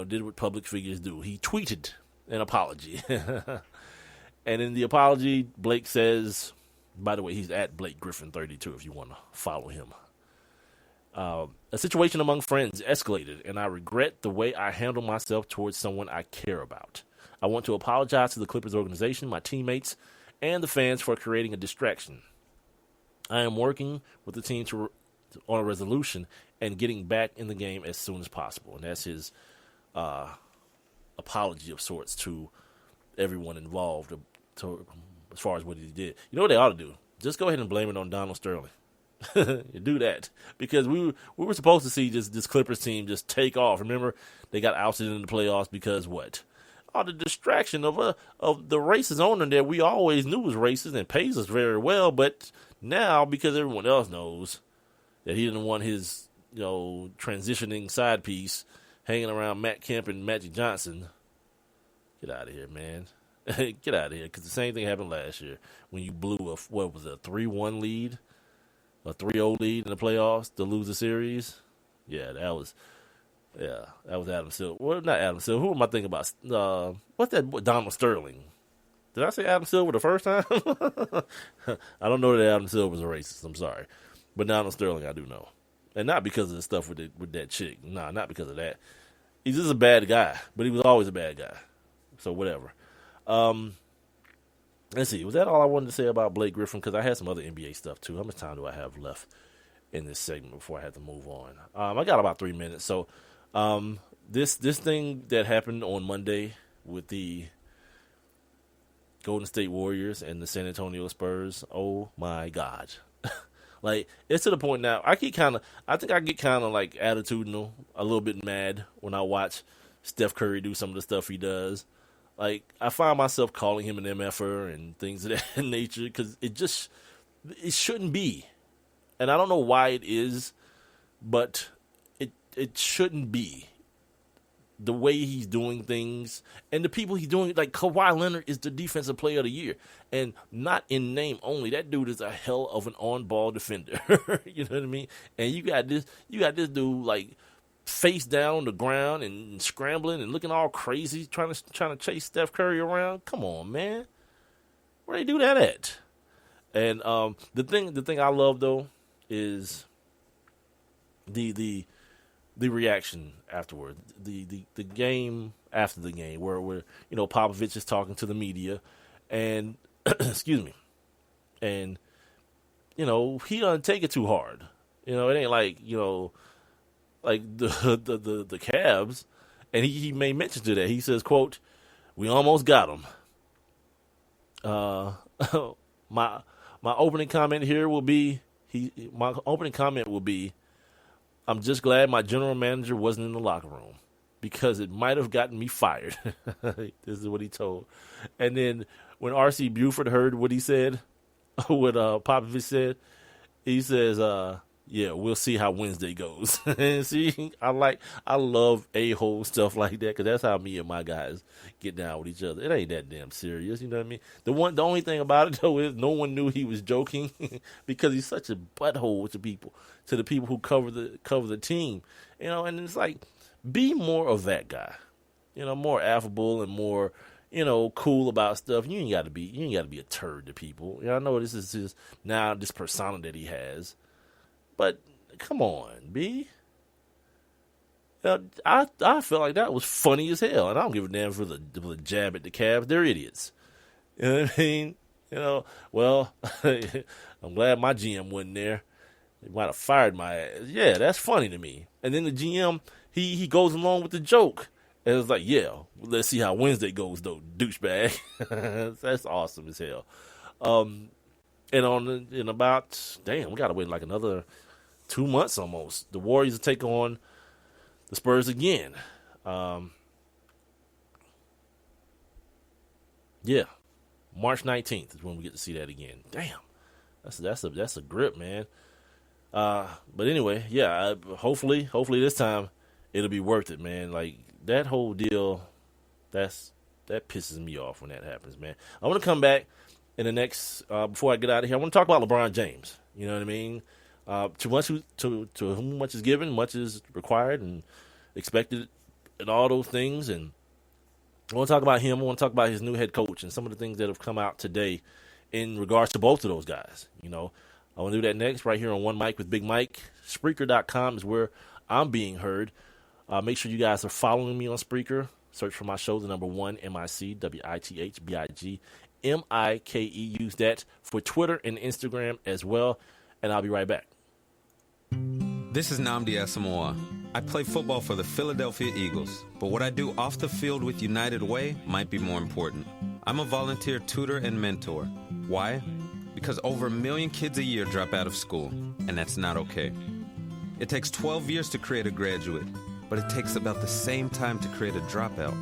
Did what public figures do. He tweeted an apology, and in the apology, Blake says, by the way, he's at Blake Griffin 32 if you want to follow him. A situation among friends escalated, and I regret the way I handled myself towards someone I care about. I want to apologize to the Clippers organization, my teammates, and the fans for creating a distraction. I am working with the team on a resolution and getting back in the game as soon as possible. And that's his apology of sorts to everyone involved as far as what he did. You know what they ought to do? Just go ahead and blame it on Donald Sterling. Do that, because we were supposed to see this Clippers team just take off. Remember, they got ousted in the playoffs because what? Oh, the distraction of the racist owner that we always knew was racist and pays us very well, but now because everyone else knows that he didn't want his transitioning side piece hanging around Matt Kemp and Magic Johnson. Get out of here, man. Get out of here, because the same thing happened last year when you blew a 3-1 lead, a 3-0 lead in the playoffs to lose the series. Yeah, that was Adam Silver. Well, not Adam Silver. Who am I thinking about? What's that? Donald Sterling. Did I say Adam Silver the first time? I don't know that Adam Silver was a racist. I'm sorry, but Donald Sterling I do know, and not because of the stuff with that chick. Nah, not because of that. He's just a bad guy, but he was always a bad guy. So whatever. Let's see. Was that all I wanted to say about Blake Griffin? Because I had some other NBA stuff too. How much time do I have left in this segment before I have to move on? I got about 3 minutes. So, this thing that happened on Monday with the Golden State Warriors and the San Antonio Spurs. Oh my God. Like, it's to the point now, I think I get kind of like attitudinal, a little bit mad when I watch Steph Curry do some of the stuff he does. Like, I find myself calling him an MFer and things of that nature because it shouldn't be. And I don't know why it is, but it shouldn't be. The way he's doing things and the people he's doing, like Kawhi Leonard is the defensive player of the year, and not in name only. That dude is a hell of an on-ball defender. You know what I mean? And you got this dude like face down on the ground and scrambling and looking all crazy, trying to chase Steph Curry around. Come on, man, where they do that at? And the thing I love though is the reaction afterward, the game after the game, where Popovich is talking to the media, and excuse me, and he doesn't take it too hard. It ain't like like the Cavs, and he made mention to that. He says, "quote, we almost got him." My opening comment here will be I'm just glad my general manager wasn't in the locker room because it might have gotten me fired. This is what he told. And then when R.C. Buford heard what he said, what Popovich said, he says, yeah, we'll see how Wednesday goes. See, I love a-hole stuff like that because that's how me and my guys get down with each other. It ain't that damn serious, you know what I mean? The only thing about it though is no one knew he was joking because he's such a butthole to the people who cover the team, And it's like, be more of that guy, more affable and more, cool about stuff. You ain't got to be a turd to people. I know this is this persona that he has. But come on, B. I felt like that was funny as hell, and I don't give a damn for the jab at the Cavs. They're idiots. You know what I mean? Well, I'm glad my GM wasn't there. They might have fired my ass. Yeah, that's funny to me. And then the GM, he goes along with the joke. And it's like, yeah, let's see how Wednesday goes, though, douchebag. That's awesome as hell. And we got to wait like another 2 months almost. The Warriors will take on the Spurs again. Yeah, March 19th is when we get to see that again. Damn, that's a grip, man. But anyway, yeah. Hopefully this time it'll be worth it, man. Like that whole deal, that pisses me off when that happens, man. I want to come back in the next before I get out of here. I want to talk about LeBron James. You know what I mean? To whom much is given, much is required and expected, and all those things. And I want to talk about him. I want to talk about his new head coach and some of the things that have come out today in regards to both of those guys. I want to do that next right here on One Mic with Big Mike. Spreaker.com is where I'm being heard. Make sure you guys are following me on Spreaker. Search for my show, the number 1, MIC, WITHBIG, MIKE. Use that for Twitter and Instagram as well. And I'll be right back. This is Nnamdi Asamoah. I play football for the Philadelphia Eagles, but what I do off the field with United Way might be more important. I'm a volunteer tutor and mentor. Why? Because over 1 million kids a year drop out of school, and that's not okay. It takes 12 years to create a graduate, but it takes about the same time to create a dropout.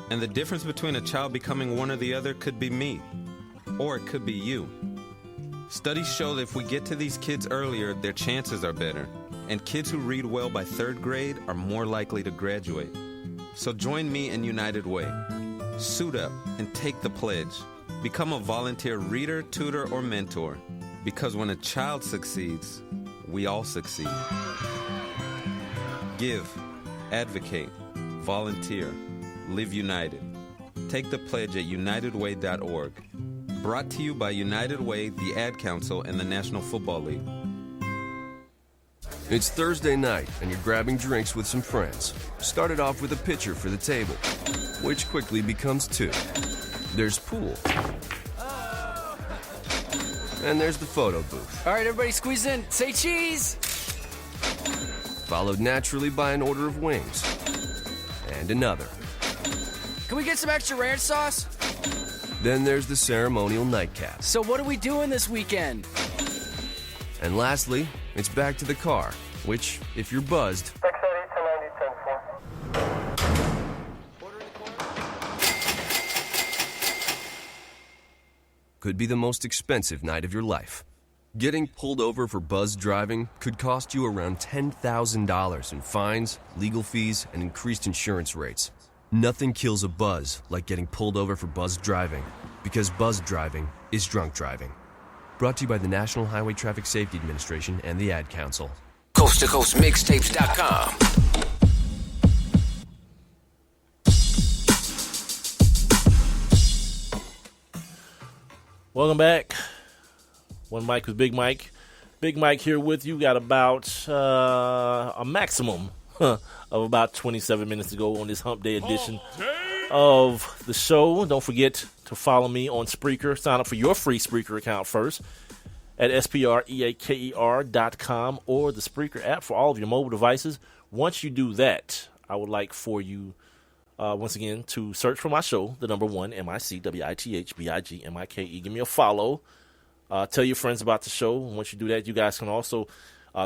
And the difference between a child becoming one or the other could be me, or it could be you. Studies show that if we get to these kids earlier, their chances are better, and kids who read well by 3rd grade are more likely to graduate. So join me in United Way. Suit up and take the pledge. Become a volunteer reader, tutor, or mentor, because when a child succeeds, we all succeed. Give, advocate, volunteer, live united. Take the pledge at unitedway.org. Brought to you by United Way, the Ad Council, and the National Football League. It's Thursday night, and you're grabbing drinks with some friends. Started off with a pitcher for the table, which quickly becomes 2. There's pool. And there's the photo booth. All right, everybody squeeze in. Say cheese! Followed naturally by an order of wings. And another. Can we get some extra ranch sauce? Then there's the ceremonial nightcap. So what are we doing this weekend? And lastly, it's back to the car, which, if you're buzzed, could be the most expensive night of your life. Getting pulled over for buzzed driving could cost you around $10,000 in fines, legal fees, and increased insurance rates. Nothing kills a buzz like getting pulled over for buzzed driving, because buzzed driving is drunk driving. Brought to you by the National Highway Traffic Safety Administration and the Ad Council. Coast to Coast Mixtapes.com. Welcome back. One Mic with Big Mike. Big Mike here with you. Got about a maximum of about 27 minutes to go on this Hump Day edition of the show. Don't forget to follow me on Spreaker. Sign up for your free Spreaker account first at spreaker.com or the Spreaker app for all of your mobile devices. Once you do that, I would like for you once again to search for my show, the number 1, MICWITHBIGMIKE. Give me a follow. Tell your friends about the show. And once you do that, you guys can also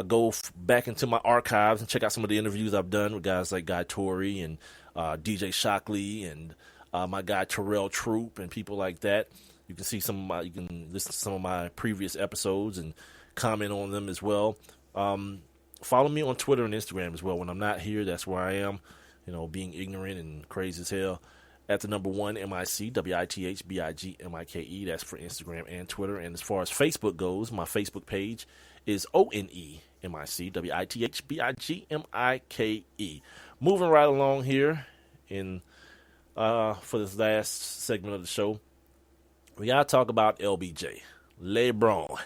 go back into my archives and check out some of the interviews I've done with guys like Guy Torrey and DJ Shockley and my guy Terrell Troop and people like that. You can see you can listen to some of my previous episodes and comment on them as well. Follow me on Twitter and Instagram as well. When I'm not here, that's where I am. You know, being ignorant and crazy as hell. At the number 1, MICWITHBIGMIKE. That's for Instagram and Twitter. And as far as Facebook goes, my Facebook page is ONEMICWITHBIGMIKE. Moving right along here for this last segment of the show, we got to talk about LBJ. LeBron.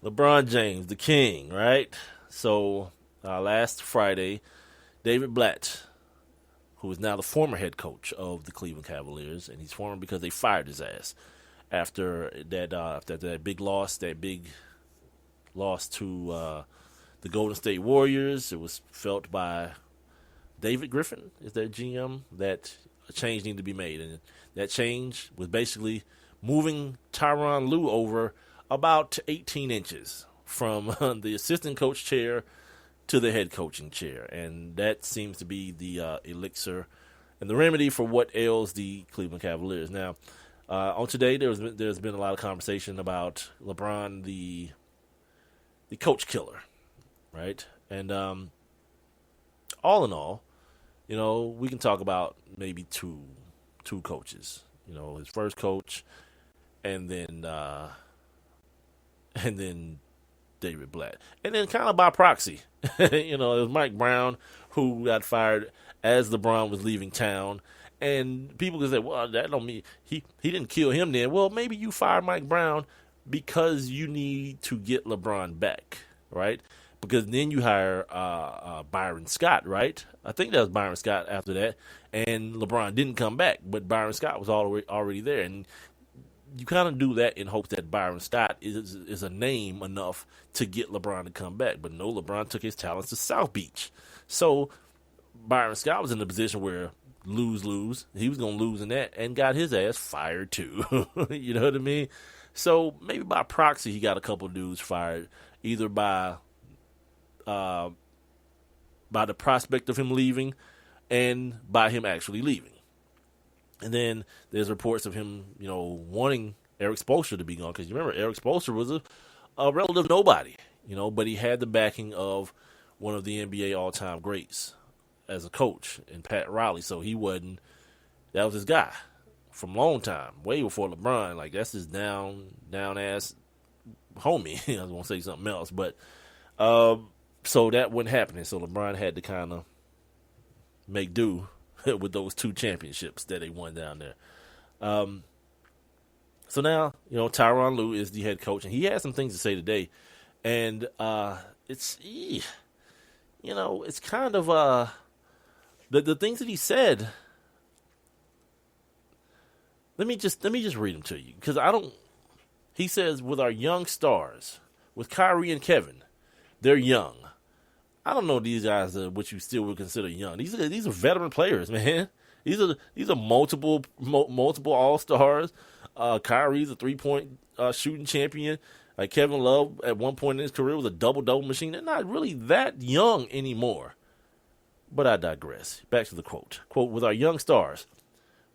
LeBron James, the king, right? So last Friday, David Blatt, who is now the former head coach of the Cleveland Cavaliers, and he's former because they fired his ass after that big loss to the Golden State Warriors. It was felt by David Griffin, is their GM, that a change needed to be made, and that change was basically moving Tyronn Lue over about 18 inches from the assistant coach chair to the head coaching chair, and that seems to be the elixir and the remedy for what ails the Cleveland Cavaliers. Now, on today, there's been a lot of conversation about LeBron, the coach killer, right? And all in all, you know, we can talk about maybe two coaches. You know, his first coach, and then David Blatt. And then kind of by proxy, you know, it was Mike Brown who got fired as LeBron was leaving town. And people can say, well, that don't mean he didn't kill him then. Well, maybe you fired Mike Brown because you need to get LeBron back, right? Because then you hire Byron Scott, right? I think that was Byron Scott after that, and LeBron didn't come back, but Byron Scott was already there, and you kind of do that in hopes that Byron Scott is a name enough to get LeBron to come back. But no, LeBron took his talents to South Beach. So Byron Scott was in a position where lose. He was going to lose in that and got his ass fired too. You know what I mean? So maybe by proxy he got a couple dudes fired, either by the prospect of him leaving and by him actually leaving. And then there's reports of him, wanting Eric Spoelstra to be gone. Because you remember, Eric Spoelstra was a relative nobody, but he had the backing of one of the NBA all-time greats as a coach in Pat Riley. So that was his guy from long time, way before LeBron. Like, that's his down-ass homie. I was going to say something else. But, so that wasn't happening. So LeBron had to kind of make do with those 2 championships that they won down there. So now, Tyronn Lue is the head coach, and he had some things to say today. And it's kind of the things that he said. Let me just read them to you, because he says, with our young stars, with Kyrie and Kevin, they're young. I don't know these guys what you still would consider young. These are veteran players, man. These are multiple all-stars. Kyrie's a 3-point shooting champion. Like, Kevin Love at one point in his career was a double-double machine. They're not really that young anymore. But I digress. Back to the quote. Quote, with our young stars,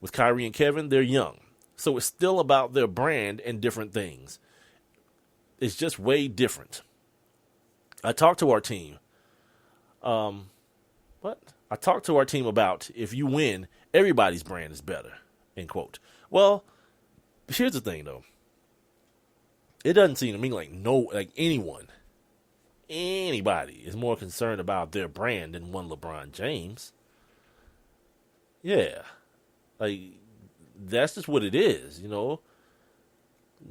with Kyrie and Kevin, they're young. So it's still about their brand and different things. It's just way different. I talked to our team. I talked to our team about, if you win, everybody's brand is better, end quote. Well, here's the thing, though. It doesn't seem to me like anybody is more concerned about their brand than one LeBron James. Yeah. Like, that's just what it is,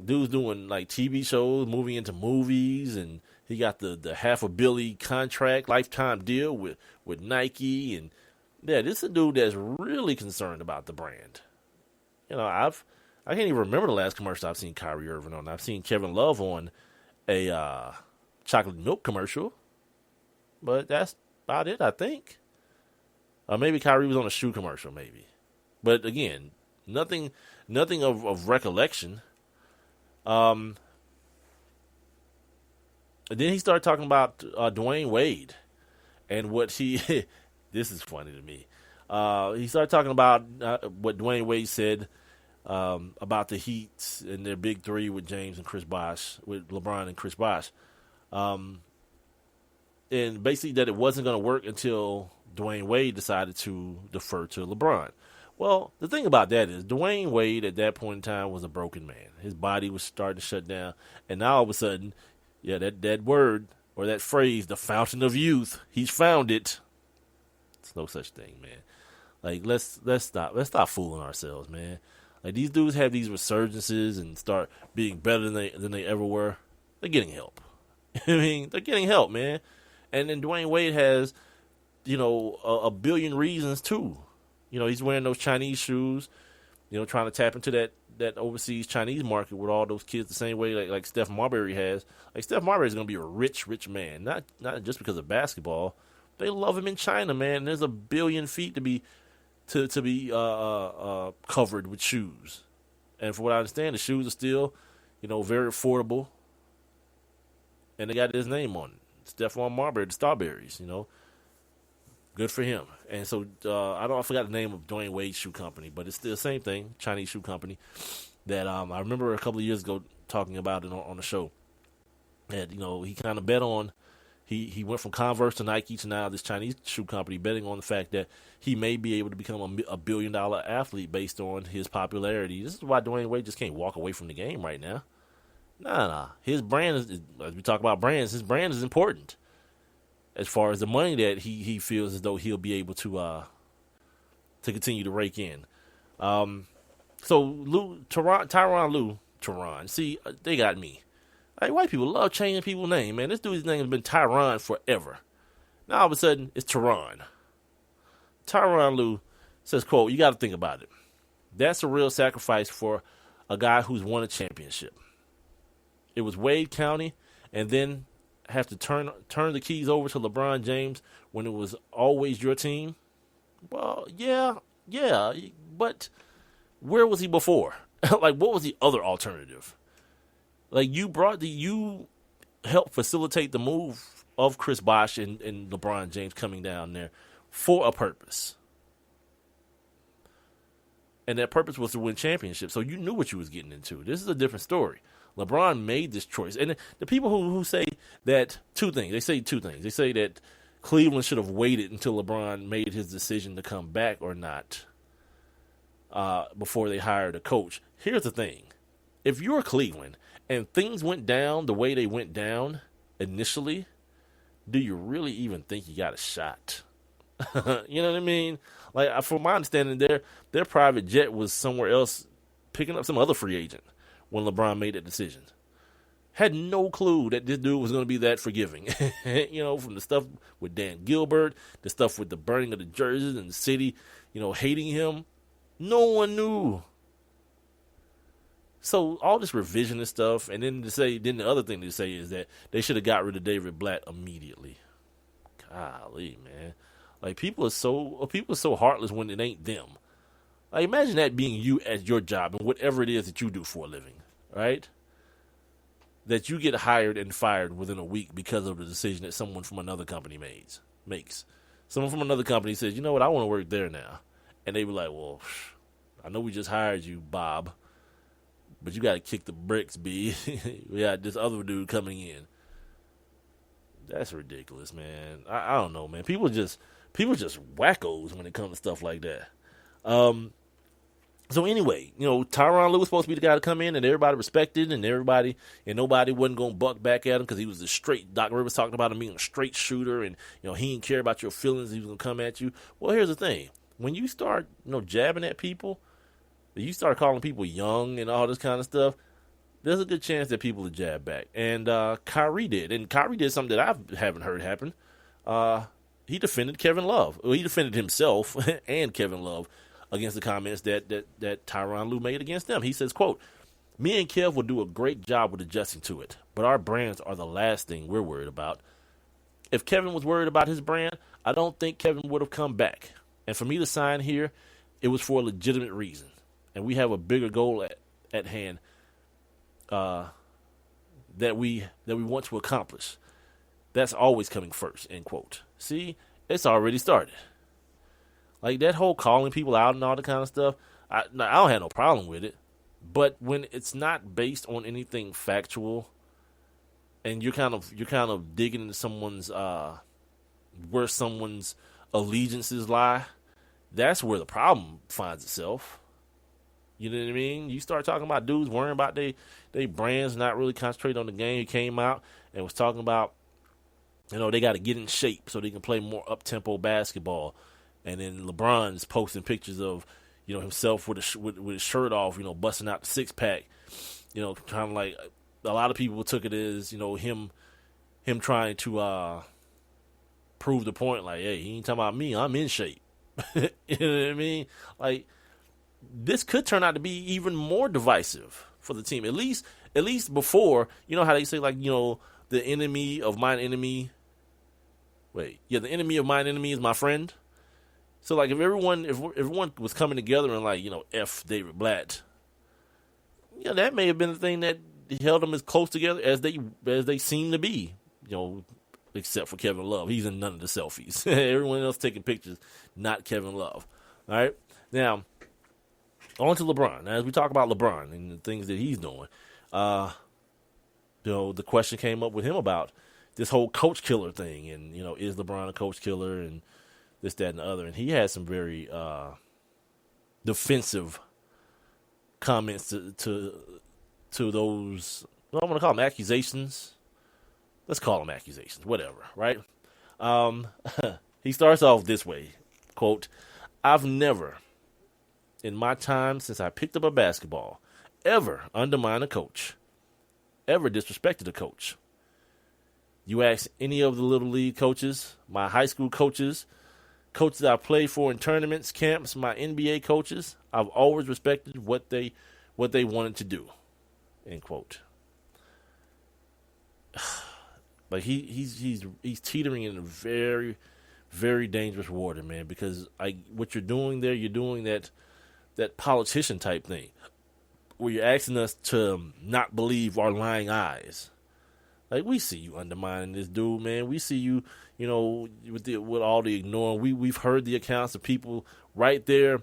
Dude's doing, like, TV shows, moving into movies, and he got the $500 million contract, lifetime deal with Nike. And, yeah, this is a dude that's really concerned about the brand. I can't even remember the last commercial I've seen Kyrie Irving on. I've seen Kevin Love on a chocolate milk commercial. But that's about it, I think. Maybe Kyrie was on a shoe commercial, maybe. But, again, nothing of recollection. And then he started talking about Dwayne Wade and what he this is funny to me. He started talking about what Dwayne Wade said about the Heat and their big 3 with James and Chris Bosh, with LeBron and Chris Bosh. And basically that it wasn't going to work until Dwayne Wade decided to defer to LeBron. Well, the thing about that is Dwayne Wade at that point in time was a broken man. His body was starting to shut down. And now all of a sudden, yeah, that word or that phrase, the fountain of youth, he's found it. It's no such thing, man. Like, let's stop fooling ourselves, man. Like, these dudes have these resurgences and start being better than they ever were. They're getting help. I mean, they're getting help, man. And then Dwayne Wade has, a billion reasons too. He's wearing those Chinese shoes, trying to tap into that overseas Chinese market with all those kids the same way like Steph Marbury has. Like, Steph Marbury is going to be a rich man, not just because of basketball. They love him in China, man. There's a billion feet to be covered with shoes. And from what I understand, the shoes are still, very affordable. And they got his name on it. Stephon Marbury, the Starberries, Good for him. And so I forgot the name of Dwayne Wade's shoe company, but it's still the same thing, Chinese shoe company that I remember a couple of years ago talking about it on the show. And he kind of bet on he went from Converse to Nike to now this Chinese shoe company, betting on the fact that he may be able to become a $1 billion athlete based on his popularity. This is why Dwayne Wade just can't walk away from the game right now. Nah. His brand is, as we talk about brands, his brand is important. As far as the money that he feels as though he'll be able to continue to rake in. So Tyronn Lue Teron. See, they got me. Like, white people love changing people's name, man. This dude's name has been Tyron forever. Now all of a sudden, it's Teron. Tyronn Lue says, quote, "You got to think about it. That's a real sacrifice for a guy who's won a championship. It was Wade County, and then have to turn the keys over to LeBron James when it was always your team. Well, yeah, but where was he before? Like, what was the other alternative? Like, you helped facilitate the move of Chris Bosh and LeBron James coming down there for a purpose. And that purpose was to win championships. So you knew what you was getting into. This is a different story. LeBron made this choice. And the people who say that they say two things. They say that Cleveland should have waited until LeBron made his decision to come back or not before they hired a coach. Here's the thing. If you're Cleveland and things went down the way they went down initially, do you really even think you got a shot? You know what I mean? Like, from my understanding, their private jet was somewhere else picking up some other free agent when LeBron made that decision. Had no clue that this dude was going to be that forgiving. You know, from the stuff with Dan Gilbert, the stuff with the burning of the jerseys and the city, hating him. No one knew. So all this revisionist stuff, and then the other thing to say is that they should have got rid of David Blatt immediately. Golly, man. Like, people are so heartless when it ain't them. Like, imagine that being you at your job and whatever it is that you do for a living, right? That you get hired and fired within a week because of the decision that someone from another company makes. Someone from another company says, you know what, I want to work there now. And they be like, well, I know we just hired you, Bob, but you got to kick the bricks, B. We got this other dude coming in. That's ridiculous, man. I don't know, man. People just wackos when it comes to stuff like that. So anyway, Tyronn Lue was supposed to be the guy to come in and everybody respected and nobody wasn't going to buck back at him because he was a straight, Doc Rivers talking about him being a straight shooter and, he didn't care about your feelings. He was going to come at you. Well, here's the thing. When you start, jabbing at people, you start calling people young and all this kind of stuff, there's a good chance that people will jab back. And Kyrie did. And Kyrie did something that I haven't heard happen. He defended Kevin Love. Well, he defended himself and Kevin Love against the comments that Tyronn Lue made against them. He says, quote, "Me and Kev will do a great job with adjusting to it, but our brands are the last thing we're worried about. If Kevin was worried about his brand, I don't think Kevin would have come back. And for me to sign here, it was for a legitimate reason. And we have a bigger goal at hand that we want to accomplish. That's always coming first," end quote. See, it's already started. Like, that whole calling people out and all that kind of stuff, I don't have no problem with it. But when it's not based on anything factual, and you're kind of digging into someone's where someone's allegiances lie, that's where the problem finds itself. You know what I mean? You start talking about dudes worrying about they brands, not really concentrating on the game. He came out and was talking about, they got to get in shape so they can play more up-tempo basketball. And then LeBron's posting pictures of, himself with his shirt off, busting out the six-pack. Kind of like a lot of people took it as, him trying to prove the point. Like, hey, he ain't talking about me. I'm in shape. You know what I mean? Like, this could turn out to be even more divisive for the team. At least before, how they say, like, the enemy of mine enemy. The enemy of mine enemy is my friend. So, like, if everyone was coming together and, like, F David Blatt, that may have been the thing that held them as close together as they seem to be, except for Kevin Love. He's in none of the selfies. Everyone else taking pictures, not Kevin Love. All right? Now, on to LeBron. Now, as we talk about LeBron and the things that he's doing, the question came up with him about this whole coach killer thing and, is LeBron a coach killer and this, that, and the other. And he had some very defensive comments to those, I want to call them accusations. Let's call them accusations, whatever, right? He starts off this way, quote, "I've never, in my time since I picked up a basketball, ever undermine a coach, ever disrespected a coach. You ask any of the Little League coaches, my high school coaches, coaches I played for in tournaments, camps, my NBA coaches, I've always respected what they wanted to do. End quote. Like he's teetering in a very, very dangerous water, man, because what you're doing there, you're doing that politician type thing where you're asking us to not believe our lying eyes. Like, we see you undermining this dude, man. We see you, with all the ignoring. We've heard the accounts of people right there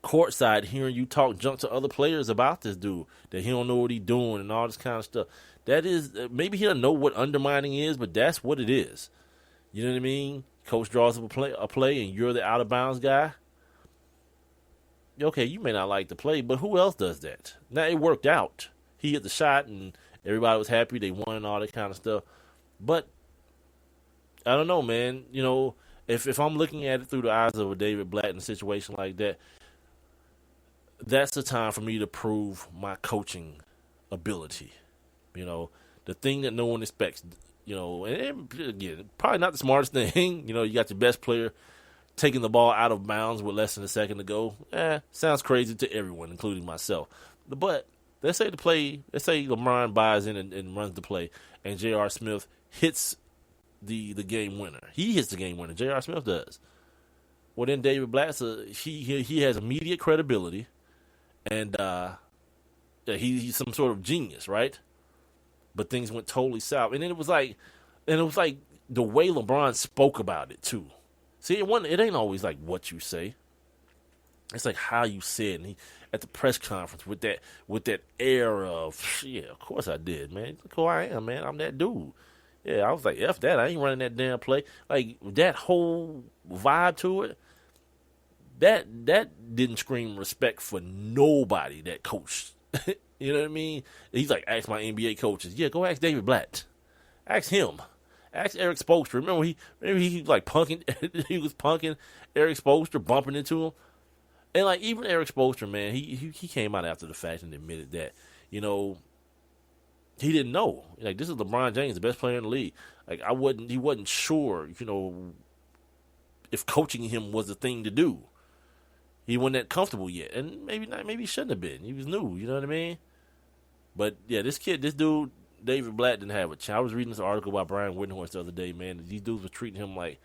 courtside hearing you talk junk to other players about this dude, that he don't know what he's doing and all this kind of stuff. That is, maybe he doesn't know what undermining is, but that's what it is. You know what I mean? Coach draws up a play and you're the out of bounds guy. Okay, you may not like the play, but who else does that? Now, it worked out. He hit the shot and everybody was happy. They won and all that kind of stuff. But I don't know, man. If I'm looking at it through the eyes of a David Blatt in a situation like that, that's the time for me to prove my coaching ability. The thing that no one expects. And again, probably not the smartest thing. You got your best player taking the ball out of bounds with less than a second to go. Sounds crazy to everyone, including myself. But let's say LeBron buys in and runs the play, and J.R. Smith hits the game winner. He hits the game winner. J.R. Smith does. Well, then David Blatt, he has immediate credibility, and he's some sort of genius, right? But things went totally south, and then it was like the way LeBron spoke about it too. See, it ain't always like what you say. It's like how you say it. And at the press conference with that air of, yeah, of course I did, man. Look who I am, man. I'm that dude. Yeah, I was like, F that. I ain't running that damn play. Like, that whole vibe to it, that didn't scream respect for nobody that coached. You know what I mean? He's like, ask my NBA coaches. Yeah, go ask David Blatt. Ask him. Ask Eric Spoelstra. Remember he like punking. He was punking Eric Spoelstra, bumping into him. And like, even Eric Spoelstra, man, he came out after the fact and admitted that, he didn't know. Like, this is LeBron James, the best player in the league. Like, he wasn't sure, if coaching him was the thing to do. He wasn't that comfortable yet, and maybe he shouldn't have been. He was new, you know what I mean? But yeah, this dude, David Blatt, didn't have a chance. I was reading this article about Brian Windhorst the other day, man. These dudes were treating him like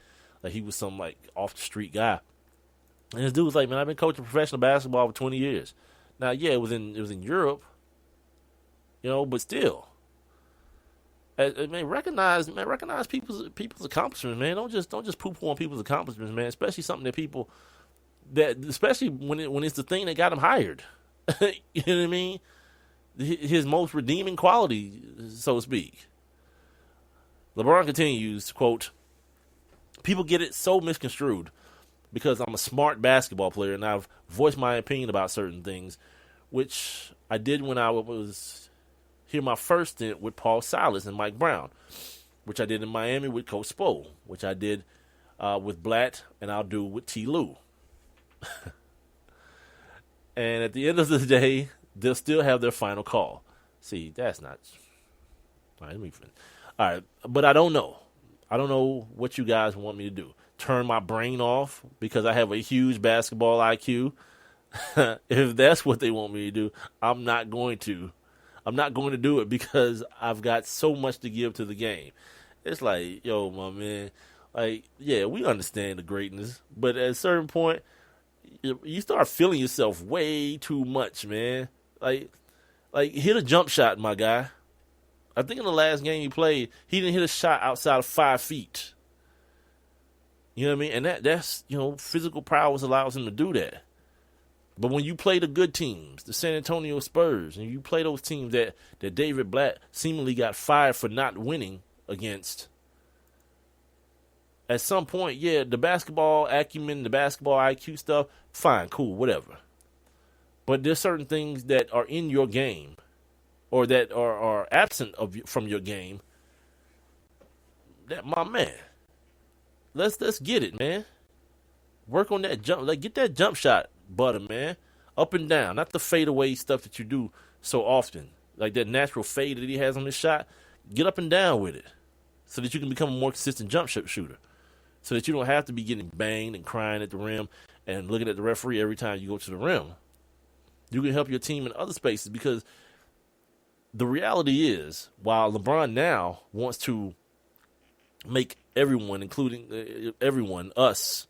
he was some like off the street guy. And this dude was like, man, I've been coaching professional basketball for 20 years. Now, yeah, it was in Europe, but still, recognize people's accomplishments, man. Don't just poo-poo on people's accomplishments, man. Especially something that especially when it's the thing that got him hired. You know what I mean? His most redeeming quality, so to speak. LeBron continues, quote, "People get it so misconstrued because I'm a smart basketball player and I've voiced my opinion about certain things, which I did when I was here my first stint with Paul Silas and Mike Brown, which I did in Miami with Coach Spo, which I did with Blatt, and I'll do with T. Lue. And at the end of the day, they'll still have their final call." See, that's not... All right, but I don't know. I don't know what you guys want me to do. Turn my brain off because I have a huge basketball IQ? If that's what they want me to do, I'm not going to. I'm not going to do it because I've got so much to give to the game. It's like, yo, my man, like, yeah, we understand the greatness, but at a certain point, you start feeling yourself way too much, man. Like hit a jump shot, my guy. I think in the last game he played, he didn't hit a shot outside of 5 feet. You know what I mean? And that's physical prowess allows him to do that. But when you play the good teams, the San Antonio Spurs, and you play those teams that David Blatt seemingly got fired for not winning against, at some point, yeah, the basketball acumen, the basketball IQ stuff, fine, cool, whatever. But there's certain things that are in your game or that are absent from your game that, my man, let's get it, man. Work on that jump. Like, get that jump shot, butter, man. Up and down, not the fadeaway stuff that you do so often. Like that natural fade that he has on his shot, get up and down with it so that you can become a more consistent jump shooter. So that you don't have to be getting banged and crying at the rim and looking at the referee every time you go to the rim. You can help your team in other spaces because the reality is, while LeBron now wants to make everyone, including everyone, us,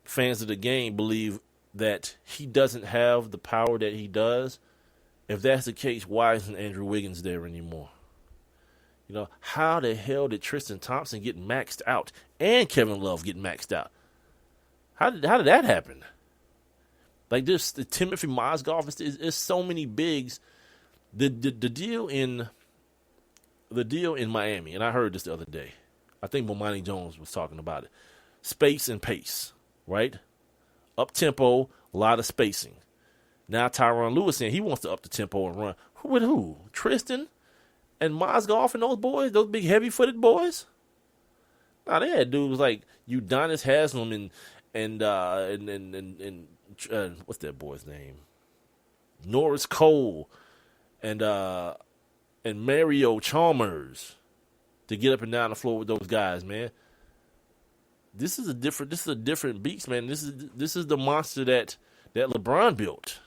fans of the game, believe that he doesn't have the power that he does. If that's the case, why isn't Andrew Wiggins there anymore? You know, how the hell did Tristan Thompson get maxed out and Kevin Love get maxed out? How did that happen? Like this, the Timothy Mozgov is so many bigs. The deal in Miami, and I heard this the other day. I think Bomani Jones was talking about it. Space and pace, right? Up tempo, a lot of spacing. Now Tyronn Lewis saying he wants to up the tempo and run. Who with who? Tristan and Mozgov and those boys, those big heavy-footed boys. Now they had dudes like Udonis Haslem and what's that boy's name? Norris Cole and Mario Chalmers to get up and down the floor with those guys, man. This is a different beast, man. This is the monster that LeBron built.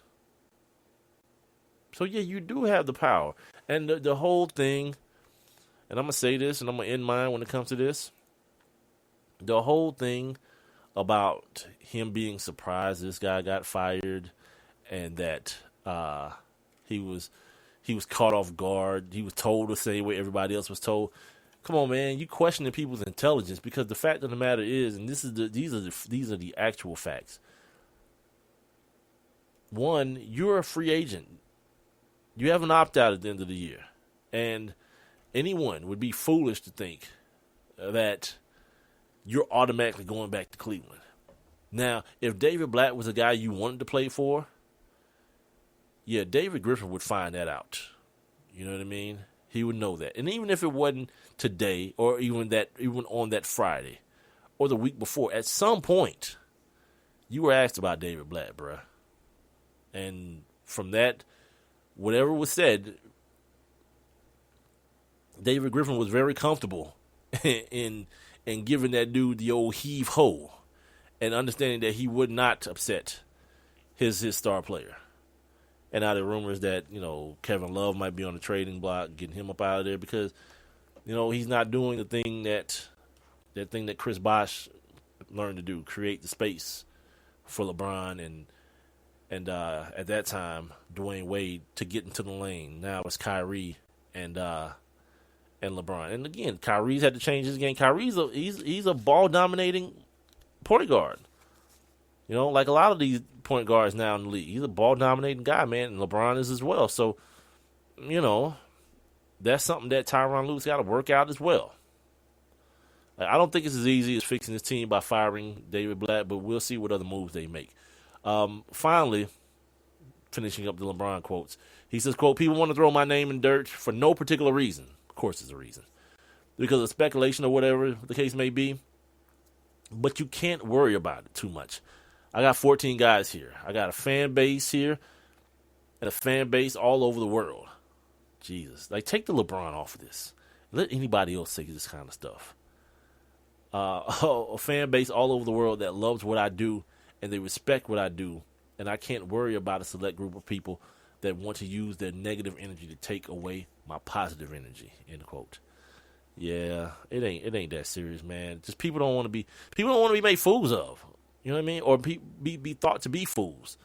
So yeah, you do have the power. And the whole thing, and I'm gonna say this and I'm gonna end mine when it comes to this. The whole thing about him being surprised this guy got fired and that he was caught off guard. He was told the same way everybody else was told. Come on, man, you questioning people's intelligence because the fact of the matter is, and these are the actual facts. One, you're a free agent. You have an opt-out at the end of the year. And anyone would be foolish to think that you're automatically going back to Cleveland. Now, if David Blatt was a guy you wanted to play for, yeah, David Griffin would find that out. You know what I mean? He would know that. And even if it wasn't today or even on that Friday or the week before, at some point, you were asked about David Blatt, bruh. And from that, whatever was said, David Griffin was very comfortable in giving that dude the old heave-ho and understanding that he would not upset his star player. And now there are rumors that, you know, Kevin Love might be on the trading block, getting him up out of there because, you know, he's not doing the thing that Chris Bosh learned to do, create the space for LeBron and at that time, Dwayne Wade to get into the lane. Now it's Kyrie and LeBron. And again, Kyrie's had to change his game. Kyrie's he's a ball dominating point guard. You know, like a lot of these point guards now in the league. He's a ball-dominating guy, man, and LeBron is as well. So, you know, that's something that Tyronn Lewis got to work out as well. I don't think it's as easy as fixing this team by firing David Blatt, but we'll see what other moves they make. Finally, finishing up the LeBron quotes, he says, quote, "People want to throw my name in dirt for no particular reason." Of course there's a reason. Because of speculation or whatever the case may be. But you can't worry about it too much. I got 14 guys here. I got a fan base here and a fan base all over the world. Jesus. Like, take the LeBron off of this. Let anybody else say this kind of stuff. A fan base all over the world that loves what I do and they respect what I do. And I can't worry about a select group of people that want to use their negative energy to take away my positive energy, end quote. Yeah, it ain't that serious, man. Just people don't want to be made fools of. You know what I mean? Or be thought to be fools.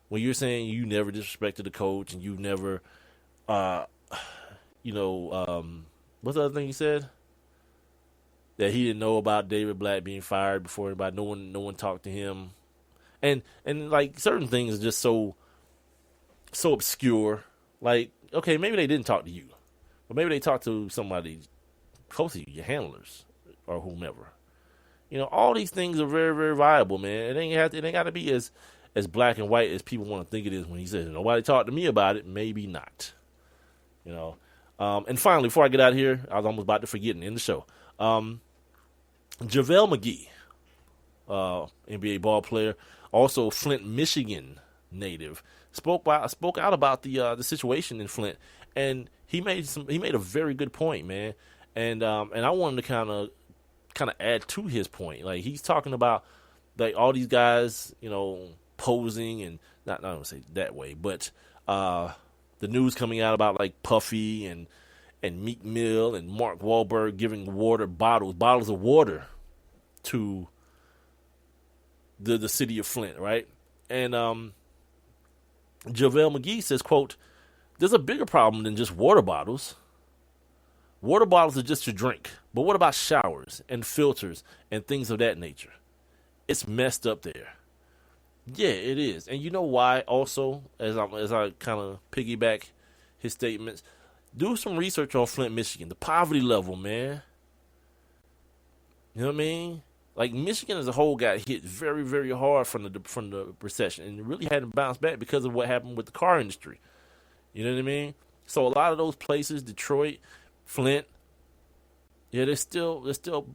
When you're saying you never disrespected the coach and you never, what's the other thing you said? That he didn't know about David Blatt being fired before anybody. No one talked to him, and like certain things are just so obscure. Like, okay, maybe they didn't talk to you, but maybe they talked to somebody close to you, your handlers or whomever. You know, all these things are very, very viable, man. It ain't got to be as black and white as people want to think it is when he says, nobody talked to me about it. Maybe not. You know. And finally, before I get out of here, I was almost about to forget and end the show. JaVale McGee, NBA ball player, also Flint, Michigan native, spoke out about the situation in Flint, and he made a very good point, man. And I wanted to kind of add to his point. Like, he's talking about like all these guys, posing, and not I don't say that way, but the news coming out about like Puffy and Meek Mill and Mark Wahlberg giving bottles of water to the city of Flint, right? And JaVale McGee says, quote, "There's a bigger problem than just water bottles. Water bottles are just to drink, but what about showers and filters and things of that nature? It's messed up there." Yeah, it is. And you know why also, as I kind of piggyback his statements, do some research on Flint, Michigan. The poverty level, man. You know what I mean? Like, Michigan as a whole got hit very, very hard from the recession, and it really hadn't bounced back because of what happened with the car industry. You know what I mean? So a lot of those places, Detroit, Flint, yeah, they're still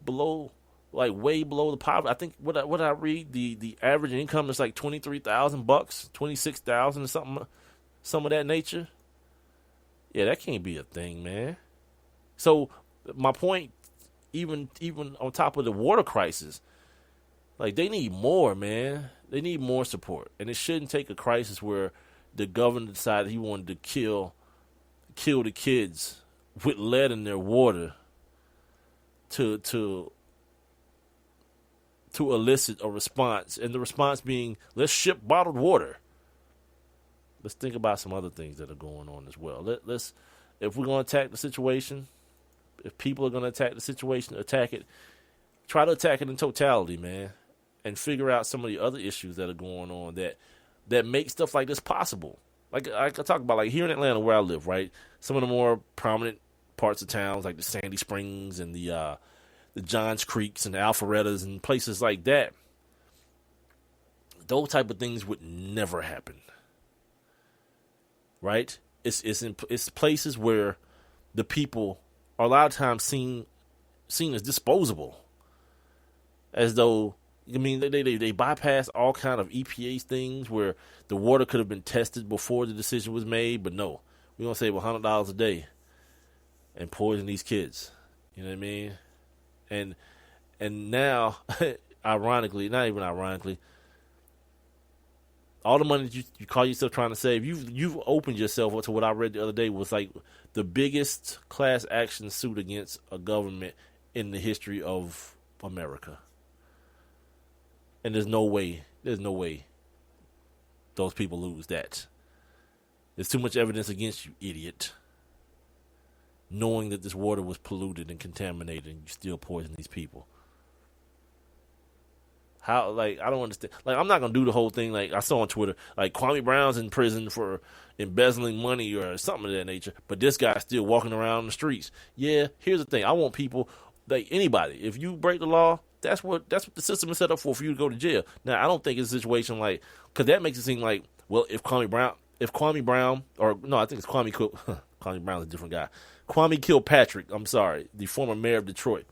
below, like way below the poverty. I think what I read, the average income is like $23,000, $26,000 or something, some of that nature. Yeah, that can't be a thing, man. So my point, even on top of the water crisis, like, they need more, man. They need more support, and it shouldn't take a crisis where the governor decided he wanted to kill the kids with lead in their water to elicit a response, and the response being, let's ship bottled water. Let's think about some other things that are going on as well. Let's if we're going to attack the situation, if people are going to attack the situation, attack it. Try to attack it in totality, man, and figure out some of the other issues that are going on that make stuff like this possible. Like I talk about, like here in Atlanta where I live, right? Some of the more prominent parts of towns, like the Sandy Springs and the Johns Creeks and the Alpharettas and places like that. Those type of things would never happen, right? It's places where the people are a lot of times seen as disposable, as though, I mean, they bypass all kind of EPA things where the water could have been tested before the decision was made, but no, we're gonna save $100 a day and poison these kids. You know what I mean? And now, ironically, not even ironically, all the money that you call yourself trying to save, you've opened yourself up to what I read the other day was like the biggest class action suit against a government in the history of America. And there's no way those people lose that. There's too much evidence against you, idiot. Knowing that this water was polluted and contaminated, and you still poison these people. How, like, I don't understand. Like, I'm not going to do the whole thing like I saw on Twitter. Like, Kwame Brown's in prison for embezzling money or something of that nature, but this guy's still walking around the streets. Yeah, here's the thing. I want people, like anybody, if you break the law, that's what the system is set up for you to go to jail. Now, I don't think it's a situation like, because that makes it seem like, well, if Kwame Brown, or no, I think it's Kwame Brown's a different guy. Kwame Kilpatrick, I'm sorry, the former mayor of Detroit.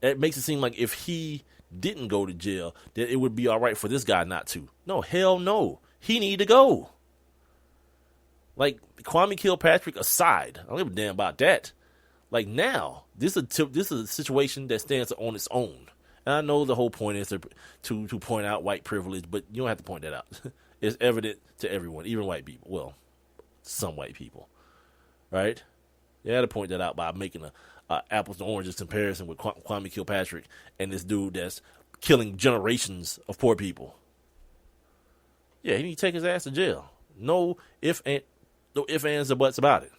It makes it seem like if he didn't go to jail, that it would be all right for this guy not to. No, hell no. He need to go. Like, Kwame Kilpatrick aside, I don't give a damn about that. Like, now, this is a situation that stands on its own. And I know the whole point is to point out white privilege, but you don't have to point that out. It's evident to everyone, even white people. Well, some white people. Right? You had to point that out by making a apples to oranges comparison with Kwame Kilpatrick and this dude that's killing generations of poor people. Yeah, he need to take his ass to jail. No ifs, ands, or buts about it.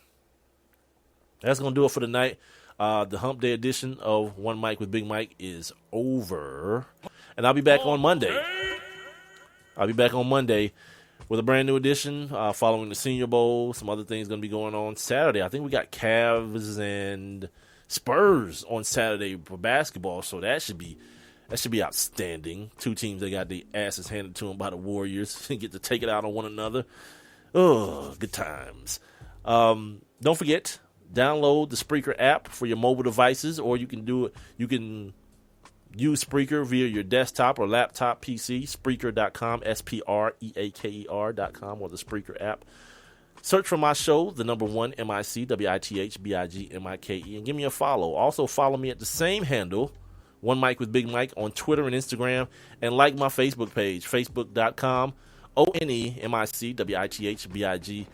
That's going to do it for the night. The Hump Day edition of One Mic with Big Mike is over. And I'll be back on Monday. With a brand new edition following the Senior Bowl. Some other things going to be going on Saturday. I think we got Cavs and Spurs on Saturday for basketball, so that should be outstanding. Two teams that got the asses handed to them by the Warriors and get to take it out on one another. Oh, good times. Don't forget, download the Spreaker app for your mobile devices, or you can Use Spreaker via your desktop or laptop PC, Spreaker.com, Spreaker.com, or the Spreaker app. Search for my show, the number 1, MIC, WITHBIGMIKE, and give me a follow. Also, follow me at the same handle, One Mic with Big Mike, on Twitter and Instagram, and like my Facebook page, Facebook.com, ONEMIC, WITHBIGMIKE.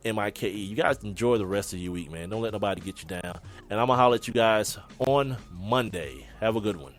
You guys enjoy the rest of your week, man. Don't let nobody get you down. And I'm going to holler at you guys on Monday. Have a good one.